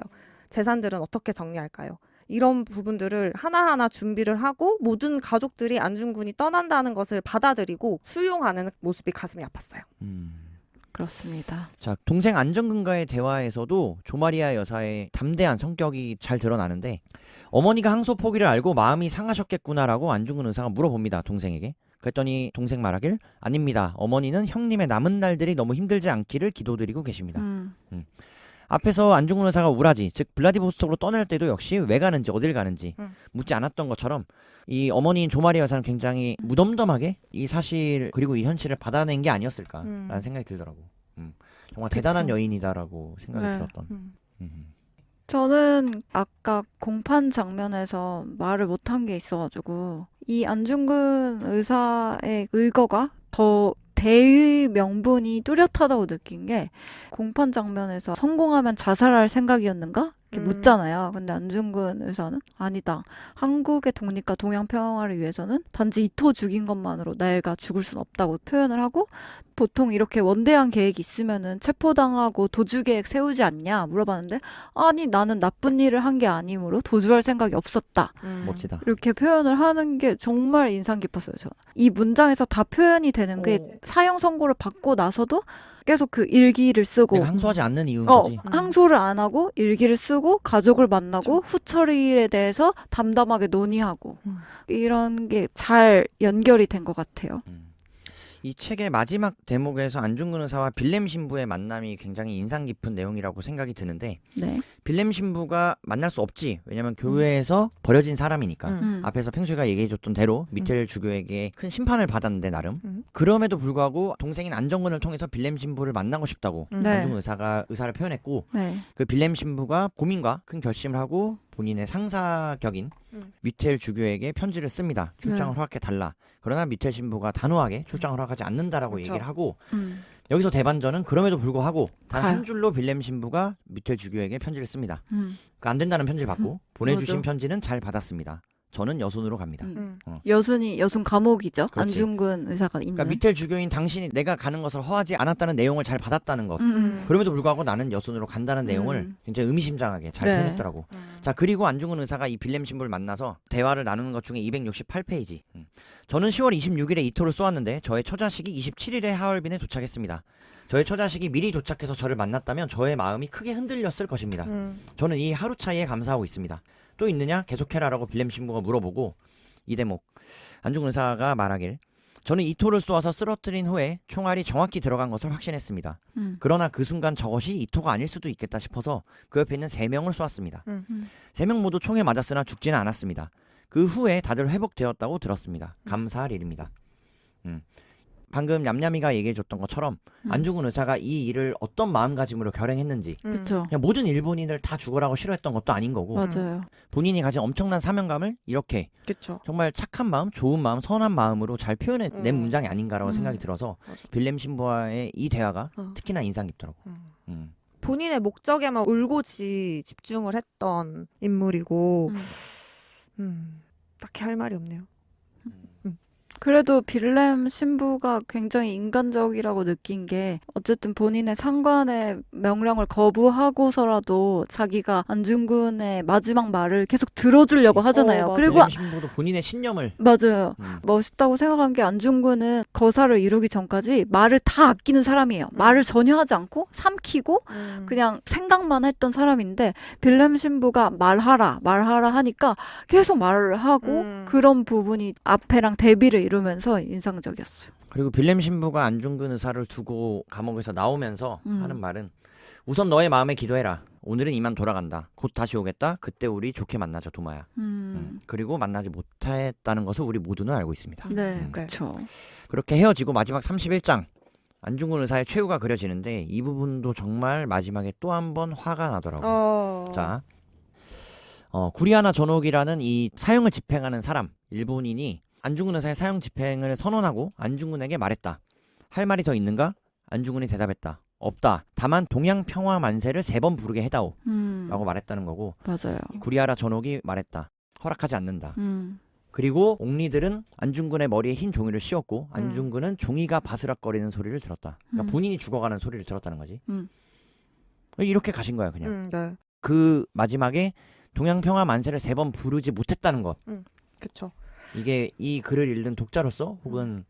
재산들은 어떻게 정리할까요? 이런 부분들을 하나하나 준비를 하고 모든 가족들이 안중근이 떠난다는 것을 받아들이고 수용하는 모습이 가슴이 아팠어요. 그렇습니다. 자, 동생 안정근과의 대화에서도 조마리아 여사의 담대한 성격이 잘 드러나는데 어머니가 항소 포기를 알고 마음이 상하셨겠구나라고 안중근 의사가 물어봅니다. 동생에게. 그랬더니 동생 말하길 아닙니다. 어머니는 형님의 남은 날들이 너무 힘들지 않기를 기도드리고 계십니다. 앞에서 안중근 의사가 우라지 즉 블라디보스톡으로 떠날 때도 역시 왜 가는지 어딜 가는지 묻지 않았던 것처럼 이 어머니인 조마리아 여사는 굉장히 무덤덤하게 이 사실 그리고 이 현실을 받아낸 게 아니었을까라는 생각이 들더라고. 정말 대단한 여인이다라고 생각이 네. 들었던. 저는 아까 공판 장면에서 말을 못한 게 있어가지고 이 안중근 의사의 의거가 더 대의 명분이 뚜렷하다고 느낀 게 공판 장면에서 성공하면 자살할 생각이었는가? 이렇게 묻잖아요. 근데 안중근 의사는 아니다. 한국의 독립과 동양 평화를 위해서는 단지 이토 죽인 것만으로 내가 죽을 순 없다고 표현을 하고 보통 이렇게 원대한 계획이 있으면은 체포당하고 도주 계획 세우지 않냐 물어봤는데 아니 나는 나쁜 일을 한 게 아니므로 도주할 생각이 없었다. 멋지다. 이렇게 표현을 하는 게 정말 인상 깊었어요. 저는. 이 문장에서 다 표현이 되는 게 사형 선고를 받고 나서도 계속 그 일기를 쓰고 내가 항소하지 않는 이유인 거지. 항소를 안 하고 일기를 쓰고 가족을 만나고 후처리에 대해서 담담하게 논의하고 이런 게 잘 연결이 된 것 같아요. 이 책의 마지막 대목에서 안중근 의사와 빌렘 신부의 만남이 굉장히 인상 깊은 내용이라고 생각이 드는데 네. 빌렘 신부가 만날 수 없지. 왜냐면 교회에서 버려진 사람이니까. 앞에서 펭수이가 얘기해줬던 대로 미텔 주교에게 큰 심판을 받았는데 나름. 그럼에도 불구하고 동생인 안정근을 통해서 빌렘 신부를 만나고 싶다고 네. 안중근 의사가 의사를 표현했고 네. 그 빌렘 신부가 고민과 큰 결심을 하고 본인의 상사격인 미텔 주교에게 편지를 씁니다. 출장을 허락해달라. 그러나 미텔 신부가 단호하게 출장을 허락하지 않는다라고 그쵸. 얘기를 하고 여기서 대반전은 그럼에도 불구하고 단 한 줄로 빌렘 신부가 미텔 주교에게 편지를 씁니다. 그 안 된다는 편지를 받고 보내주신 맞아. 편지는 잘 받았습니다. 저는 여순으로 갑니다. 여순 감옥이죠. 그렇지. 안중근 의사가 있는. 그러니까 미텔 주교인 당신이 내가 가는 것을 허하지 않았다는 내용을 잘 받았다는 것. 그럼에도 불구하고 나는 여순으로 간다는 내용을 굉장히 의미심장하게 잘 네. 표현했더라고. 자, 그리고 안중근 의사가 이 빌렘 신부를 만나서 대화를 나누는 것 중에 268페이지. 저는 10월 26일에 이토를 쏘았는데 저의 처자식이 27일에 하얼빈에 도착했습니다. 저의 처자식이 미리 도착해서 저를 만났다면 저의 마음이 크게 흔들렸을 것입니다. 저는 이 하루 차이에 감사하고 있습니다. 또 있느냐? 계속해라라고 빌렘 신부가 물어보고 이 대목 안중근 의사가 말하길 저는 이토를 쏘아서 쓰러뜨린 후에 총알이 정확히 들어간 것을 확신했습니다. 그러나 그 순간 저것이 이토가 아닐 수도 있겠다 싶어서 그 옆에 있는 3명을 쏘았습니다. 3명 모두 총에 맞았으나 죽지는 않았습니다. 그 후에 다들 회복되었다고 들었습니다. 감사할 일입니다. 방금 냠냠이가 얘기해줬던 것처럼 안중근 의사가 이 일을 어떤 마음가짐으로 결행했는지 그렇죠. 그냥 모든 일본인을 다 죽으라고 싫어했던 것도 아닌 거고 맞아요. 본인이 가진 엄청난 사명감을 이렇게 그쵸. 정말 착한 마음, 좋은 마음, 선한 마음으로 잘 표현해낸 문장이 아닌가라고 생각이 들어서 맞아. 빌렘 신부와의 이 대화가 특히나 인상 깊더라고. 본인의 목적에만 올고지 집중을 했던 인물이고 딱히 할 말이 없네요. 그래도 빌렘 신부가 굉장히 인간적이라고 느낀 게 어쨌든 본인의 상관의 명령을 거부하고서라도 자기가 안중근의 마지막 말을 계속 들어주려고 하잖아요. 맞아요. 그리고 빌렘 신부도 본인의 신념을 맞아요. 멋있다고 생각한 게 안중근은 거사를 이루기 전까지 말을 다 아끼는 사람이에요. 말을 전혀 하지 않고 삼키고 그냥 생각만 했던 사람인데 빌렘 신부가 말하라 하니까 계속 말을 하고 그런 부분이 앞에랑 대비를 이루면서 인상적이었어요. 그리고 빌렘 신부가 안중근 의사를 두고 감옥에서 나오면서 하는 말은 우선 너의 마음에 기도해라. 오늘은 이만 돌아간다. 곧 다시 오겠다. 그때 우리 좋게 만나자 도마야. 그리고 만나지 못했다는 것을 우리 모두는 알고 있습니다. 네, 그렇죠. 그렇게 헤어지고 마지막 31장 안중근 의사의 최후가 그려지는데 이 부분도 정말 마지막에 또 한 번 화가 나더라고요. 자, 구리하나 전옥이라는 이 사형을 집행하는 사람 일본인이 안중근 의사의 사형 집행을 선언하고 안중근에게 말했다. 할 말이 더 있는가? 안중근이 대답했다. 없다. 다만 동양 평화 만세를 3번 부르게 해다오. 라고 말했다는 거고 맞아요. 구리하라 전옥이 말했다. 허락하지 않는다. 그리고 옥리들은 안중근의 머리에 흰 종이를 씌웠고 안중근은 종이가 바스락거리는 소리를 들었다. 그러니까 본인이 죽어가는 소리를 들었다는 거지. 이렇게 가신 거야 그냥. 네. 그 마지막에 동양 평화 만세를 3번 부르지 못했다는 것. 그쵸. 이게 이 글을 읽는 독자로서 혹은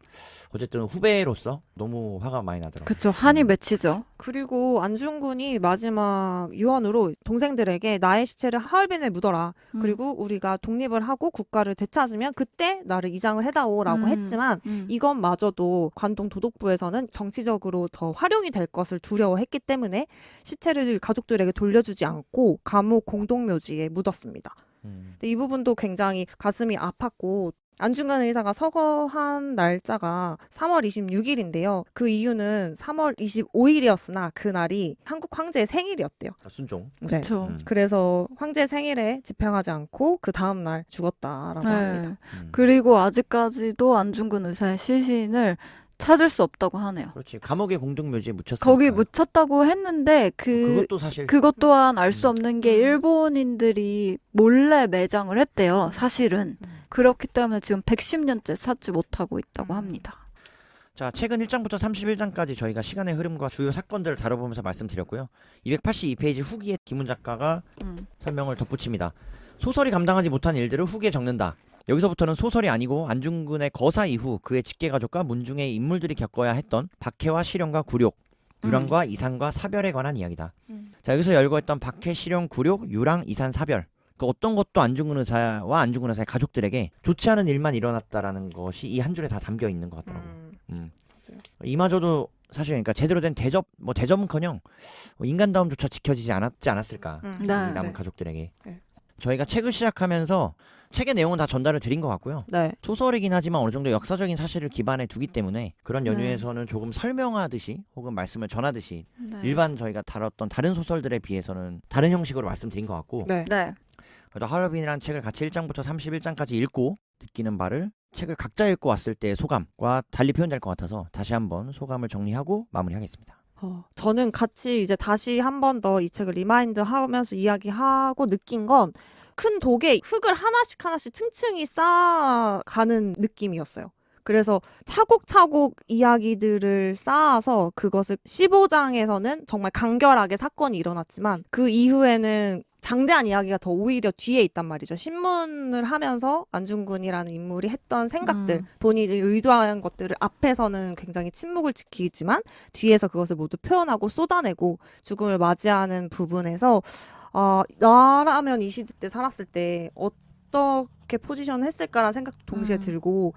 어쨌든 후배로서 너무 화가 많이 나더라고요. 그렇죠. 한이 맺히죠. 그리고 안중근이 마지막 유언으로 동생들에게 나의 시체를 하얼빈에 묻어라. 그리고 우리가 독립을 하고 국가를 되찾으면 그때 나를 이장을 해다오라고 했지만 이것마저도 관동 도독부에서는 정치적으로 더 활용이 될 것을 두려워했기 때문에 시체를 가족들에게 돌려주지 않고 감옥 공동묘지에 묻었습니다. 근데 이 부분도 굉장히 가슴이 아팠고 안중근 의사가 서거한 날짜가 3월 26일인데요. 그 이유는 3월 25일이었으나 그날이 한국 황제의 생일이었대요. 순종. 네. 그렇죠. 그래서 황제 생일에 집행하지 않고 그 다음 날 죽었다라고 합니다. 그리고 아직까지도 안중근 의사의 시신을 찾을 수 없다고 하네요. 그렇지. 감옥의 공동묘지에 묻혔으니까. 거기 묻혔다고 했는데 그것도 사실 그것 또한 알 수 없는 게 음. 일본인들이 몰래 매장을 했대요. 사실은. 그렇기 때문에 지금 110년째 찾지 못하고 있다고 합니다. 자, 최근 1장부터 31장까지 저희가 시간의 흐름과 주요 사건들을 다뤄보면서 말씀드렸고요. 282페이지 후기에 김훈 작가가 설명을 덧붙입니다. 소설이 감당하지 못한 일들을 후기에 적는다. 여기서부터는 소설이 아니고 안중근의 거사 이후 그의 직계가족과 문중의 인물들이 겪어야 했던 박해와 실형과 굴욕, 유랑과 이산과 사별에 관한 이야기다. 자, 여기서 열거했던 박해, 실형, 굴욕, 유랑, 이산, 사별, 그 어떤 것도 안중근 의사와 안중근 의사의 가족들에게 좋지 않은 일만 일어났다라는 것이 이 한 줄에 다 담겨 있는 것 같더라고요. 이마저도 사실 그러니까 제대로 된 대접, 뭐 대접은커녕 인간다움조차 지켜지지 않았을까 이 네. 남은 네. 가족들에게. 네. 저희가 책을 시작하면서 책의 내용은 다 전달을 드린 것 같고요. 네. 소설이긴 하지만 어느 정도 역사적인 사실을 기반에 두기 때문에 그런 네. 연유에서는 조금 설명하듯이 혹은 말씀을 전하듯이 네. 일반 저희가 다뤘던 다른 소설들에 비해서는 다른 형식으로 말씀드린 것 같고, 네. 네. 그래도 하얼빈이라는 책을 같이 1장부터 31장까지 읽고 느끼는 바를 책을 각자 읽고 왔을 때의 소감과 달리 표현될 것 같아서 다시 한번 소감을 정리하고 마무리하겠습니다. 저는 같이 이제 다시 한 번 더 이 책을 리마인드 하면서 이야기하고 느낀 건 큰 독에 흙을 하나씩 층층이 쌓아가는 느낌이었어요. 그래서 차곡차곡 이야기들을 쌓아서 그것을 15장에서는 정말 간결하게 사건이 일어났지만 그 이후에는 장대한 이야기가 더 오히려 뒤에 있단 말이죠. 신문을 하면서 안중근이라는 인물이 했던 생각들, 본인이 의도한 것들을 앞에서는 굉장히 침묵을 지키지만 뒤에서 그것을 모두 표현하고 쏟아내고 죽음을 맞이하는 부분에서 나라면 이 시대 때 살았을 때 어떻게 포지션을 했을까라는 생각도 동시에 들고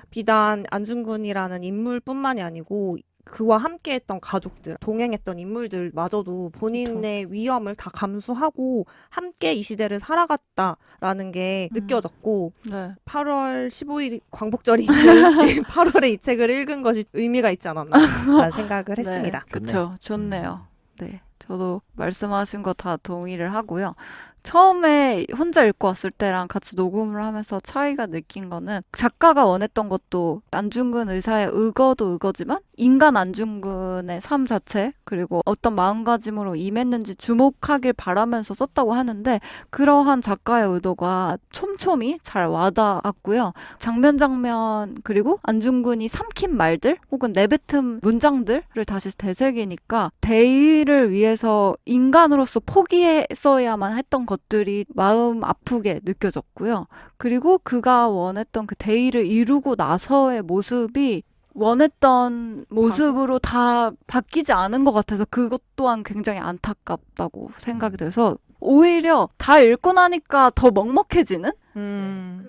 비단 안중근이라는 인물뿐만이 아니고 그와 함께했던 가족들, 동행했던 인물들마저도 본인의 위험을 다 감수하고 함께 이 시대를 살아갔다라는 게 느껴졌고 네. 8월 15일 광복절이 있는 8월에 이 책을 읽은 것이 의미가 있지 않았나라는 생각을 했습니다. 네. 그렇죠. 좋네요. 네. 저도 말씀하신 거 다 동의를 하고요. 처음에 혼자 읽고 왔을 때랑 같이 녹음을 하면서 차이가 느낀 거는 작가가 원했던 것도 안중근 의사의 의거도 의거지만 인간 안중근의 삶 자체 그리고 어떤 마음가짐으로 임했는지 주목하길 바라면서 썼다고 하는데 그러한 작가의 의도가 촘촘히 잘 와닿았고요. 장면 그리고 안중근이 삼킨 말들 혹은 내뱉은 문장들을 다시 되새기니까 대의를 위해서 인간으로서 포기했어야만 했던 것들이 마음 아프게 느껴졌고요. 그리고 그가 원했던 그 대의를 이루고 나서의 모습이 원했던 모습으로 다 바뀌지 않은 것 같아서 그것 또한 굉장히 안타깝다고 생각이 돼서 오히려 다 읽고 나니까 더 먹먹해지는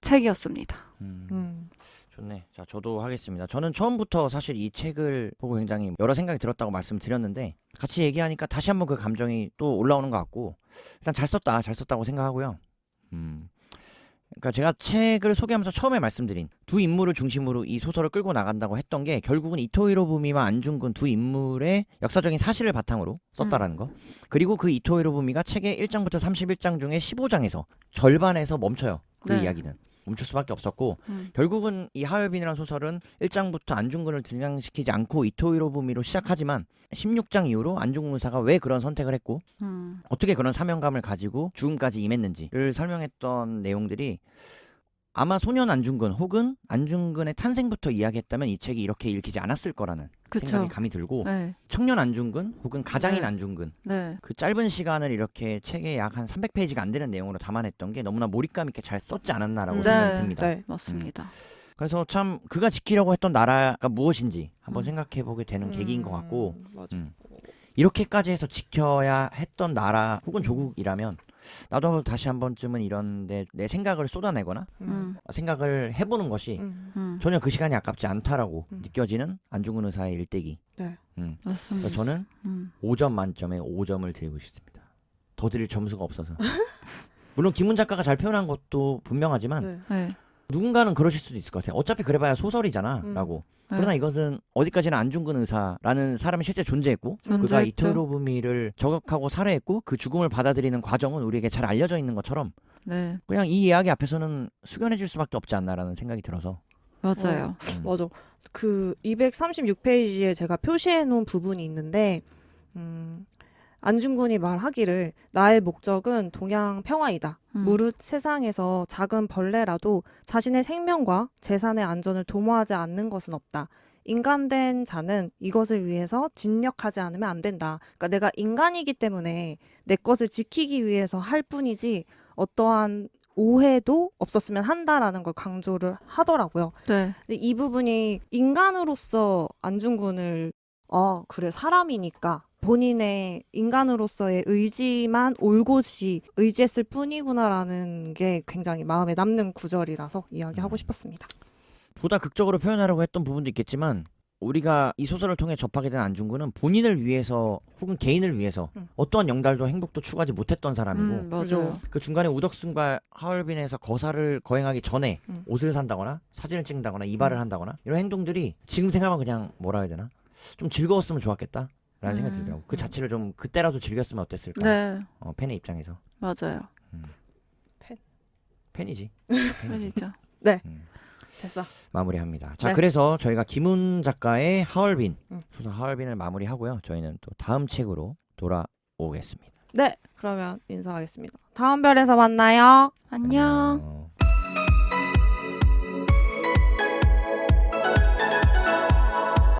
책이었습니다. 좋네. 자, 저도 하겠습니다. 저는 처음부터 사실 이 책을 보고 굉장히 여러 생각이 들었다고 말씀드렸는데 같이 얘기하니까 다시 한번 그 감정이 또 올라오는 것 같고 일단 잘 썼다고 생각하고요. 그러니까 제가 책을 소개하면서 처음에 말씀드린 두 인물을 중심으로 이 소설을 끌고 나간다고 했던 게 결국은 이토 히로부미와 안중근 두 인물의 역사적인 사실을 바탕으로 썼다라는 거. 그리고 그 이토 히로부미가 책의 1장부터 31장 중에 15장에서 절반에서 멈춰요. 그 네. 이야기는. 멈출 수밖에 없었고 결국은 이 하얼빈이라는 소설은 1장부터 안중근을 등장시키지 않고 이토 히로부미로 시작하지만 16장 이후로 안중근 의사가 왜 그런 선택을 했고 어떻게 그런 사명감을 가지고 죽음까지 임했는지를 설명했던 내용들이 아마 소년 안중근 혹은 안중근의 탄생부터 이야기했다면 이 책이 이렇게 읽히지 않았을 거라는 그쵸. 생각이 감이 들고 네. 청년 안중근 혹은 가장인 네. 안중근 네. 그 짧은 시간을 이렇게 책에 약 한 300페이지가 안 되는 내용으로 담아냈던 게 너무나 몰입감 있게 잘 썼지 않았나라고 네. 생각이 듭니다. 네. 맞습니다. 그래서 참 그가 지키려고 했던 나라가 무엇인지 한번 생각해보게 되는 계기인 것 같고 맞아. 이렇게까지 해서 지켜야 했던 나라 혹은 조국이라면 나도 다시 한 번쯤은 이런데 내 생각을 쏟아내거나 생각을 해보는 것이 전혀 그 시간이 아깝지 않다라고 느껴지는 안중근 의사의 일대기. 네. 맞습니다. 그래서 저는 5점 만점에 5점을 드리고 싶습니다. 더 드릴 점수가 없어서. 물론 김훈 작가가 잘 표현한 것도 분명하지만 네. 네. 누군가는 그러실 수도 있을 것 같아요. 어차피 그래봐야 소설이잖아 라고. 그러나 이것은 어디까지나 안중근 의사라는 사람이 실제 존재했고 그가 존재했죠. 이토 히로부미를 저격하고 살해했고 그 죽음을 받아들이는 과정은 우리에게 잘 알려져 있는 것처럼 네. 그냥 이 이야기 앞에서는 숙연해질 수밖에 없지 않나라는 생각이 들어서 맞아요. 맞아. 그 236페이지에 제가 표시해 놓은 부분이 있는데 안중근이 말하기를 나의 목적은 동양 평화이다. 무릇 세상에서 작은 벌레라도 자신의 생명과 재산의 안전을 도모하지 않는 것은 없다. 인간된 자는 이것을 위해서 진력하지 않으면 안 된다. 그러니까 내가 인간이기 때문에 내 것을 지키기 위해서 할 뿐이지 어떠한 오해도 없었으면 한다라는 걸 강조를 하더라고요. 네. 근데 이 부분이 인간으로서 안중근을 그래 사람이니까 본인의 인간으로서의 의지만 올곧이 의지했을 뿐이구나라는 게 굉장히 마음에 남는 구절이라서 이야기하고 싶었습니다. 보다 극적으로 표현하려고 했던 부분도 있겠지만 우리가 이 소설을 통해 접하게 된 안중근은 본인을 위해서 혹은 개인을 위해서 어떠한 영달도 행복도 추구하지 못했던 사람이고 맞아요. 그 중간에 우덕순과 하얼빈에서 거사를 거행하기 전에 옷을 산다거나 사진을 찍는다거나 이발을 한다거나 이런 행동들이 지금 생각하면 그냥 뭐라 해야 되나 좀 즐거웠으면 좋았겠다 라는 생각이 들더라고. 그 자체를 좀 그때라도 즐겼으면 어땠을까. 네. 팬의 입장에서. 맞아요. 팬이지. 팬이죠. 네. 됐어. 마무리합니다. 자, 네. 그래서 저희가 김훈 작가의 하얼빈 소설 하얼빈을 마무리하고요. 저희는 또 다음 책으로 돌아오겠습니다. 네, 그러면 인사하겠습니다. 다음 별에서 만나요. 안녕.